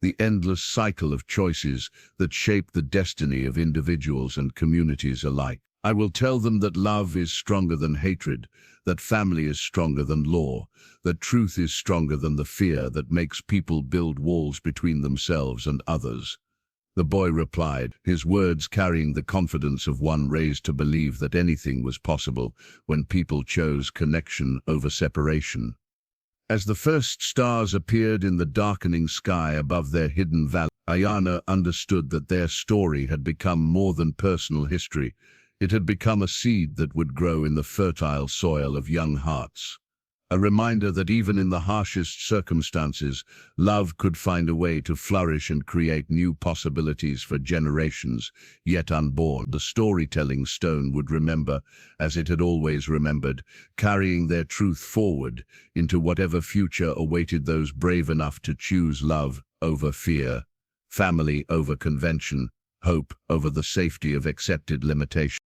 the endless cycle of choices that shape the destiny of individuals and communities alike. "I will tell them that love is stronger than hatred, that family is stronger than law, that truth is stronger than the fear that makes people build walls between themselves and others." The boy replied, his words carrying the confidence of one raised to believe that anything was possible when people chose connection over separation. As the first stars appeared in the darkening sky above their hidden valley, Aiyana understood that their story had become more than personal history. It had become a seed that would grow in the fertile soil of young hearts. A reminder that even in the harshest circumstances, love could find a way to flourish and create new possibilities for generations yet unborn. The storytelling stone would remember, as it had always remembered, carrying their truth forward into whatever future awaited those brave enough to choose love over fear, family over convention, hope over the safety of accepted limitation.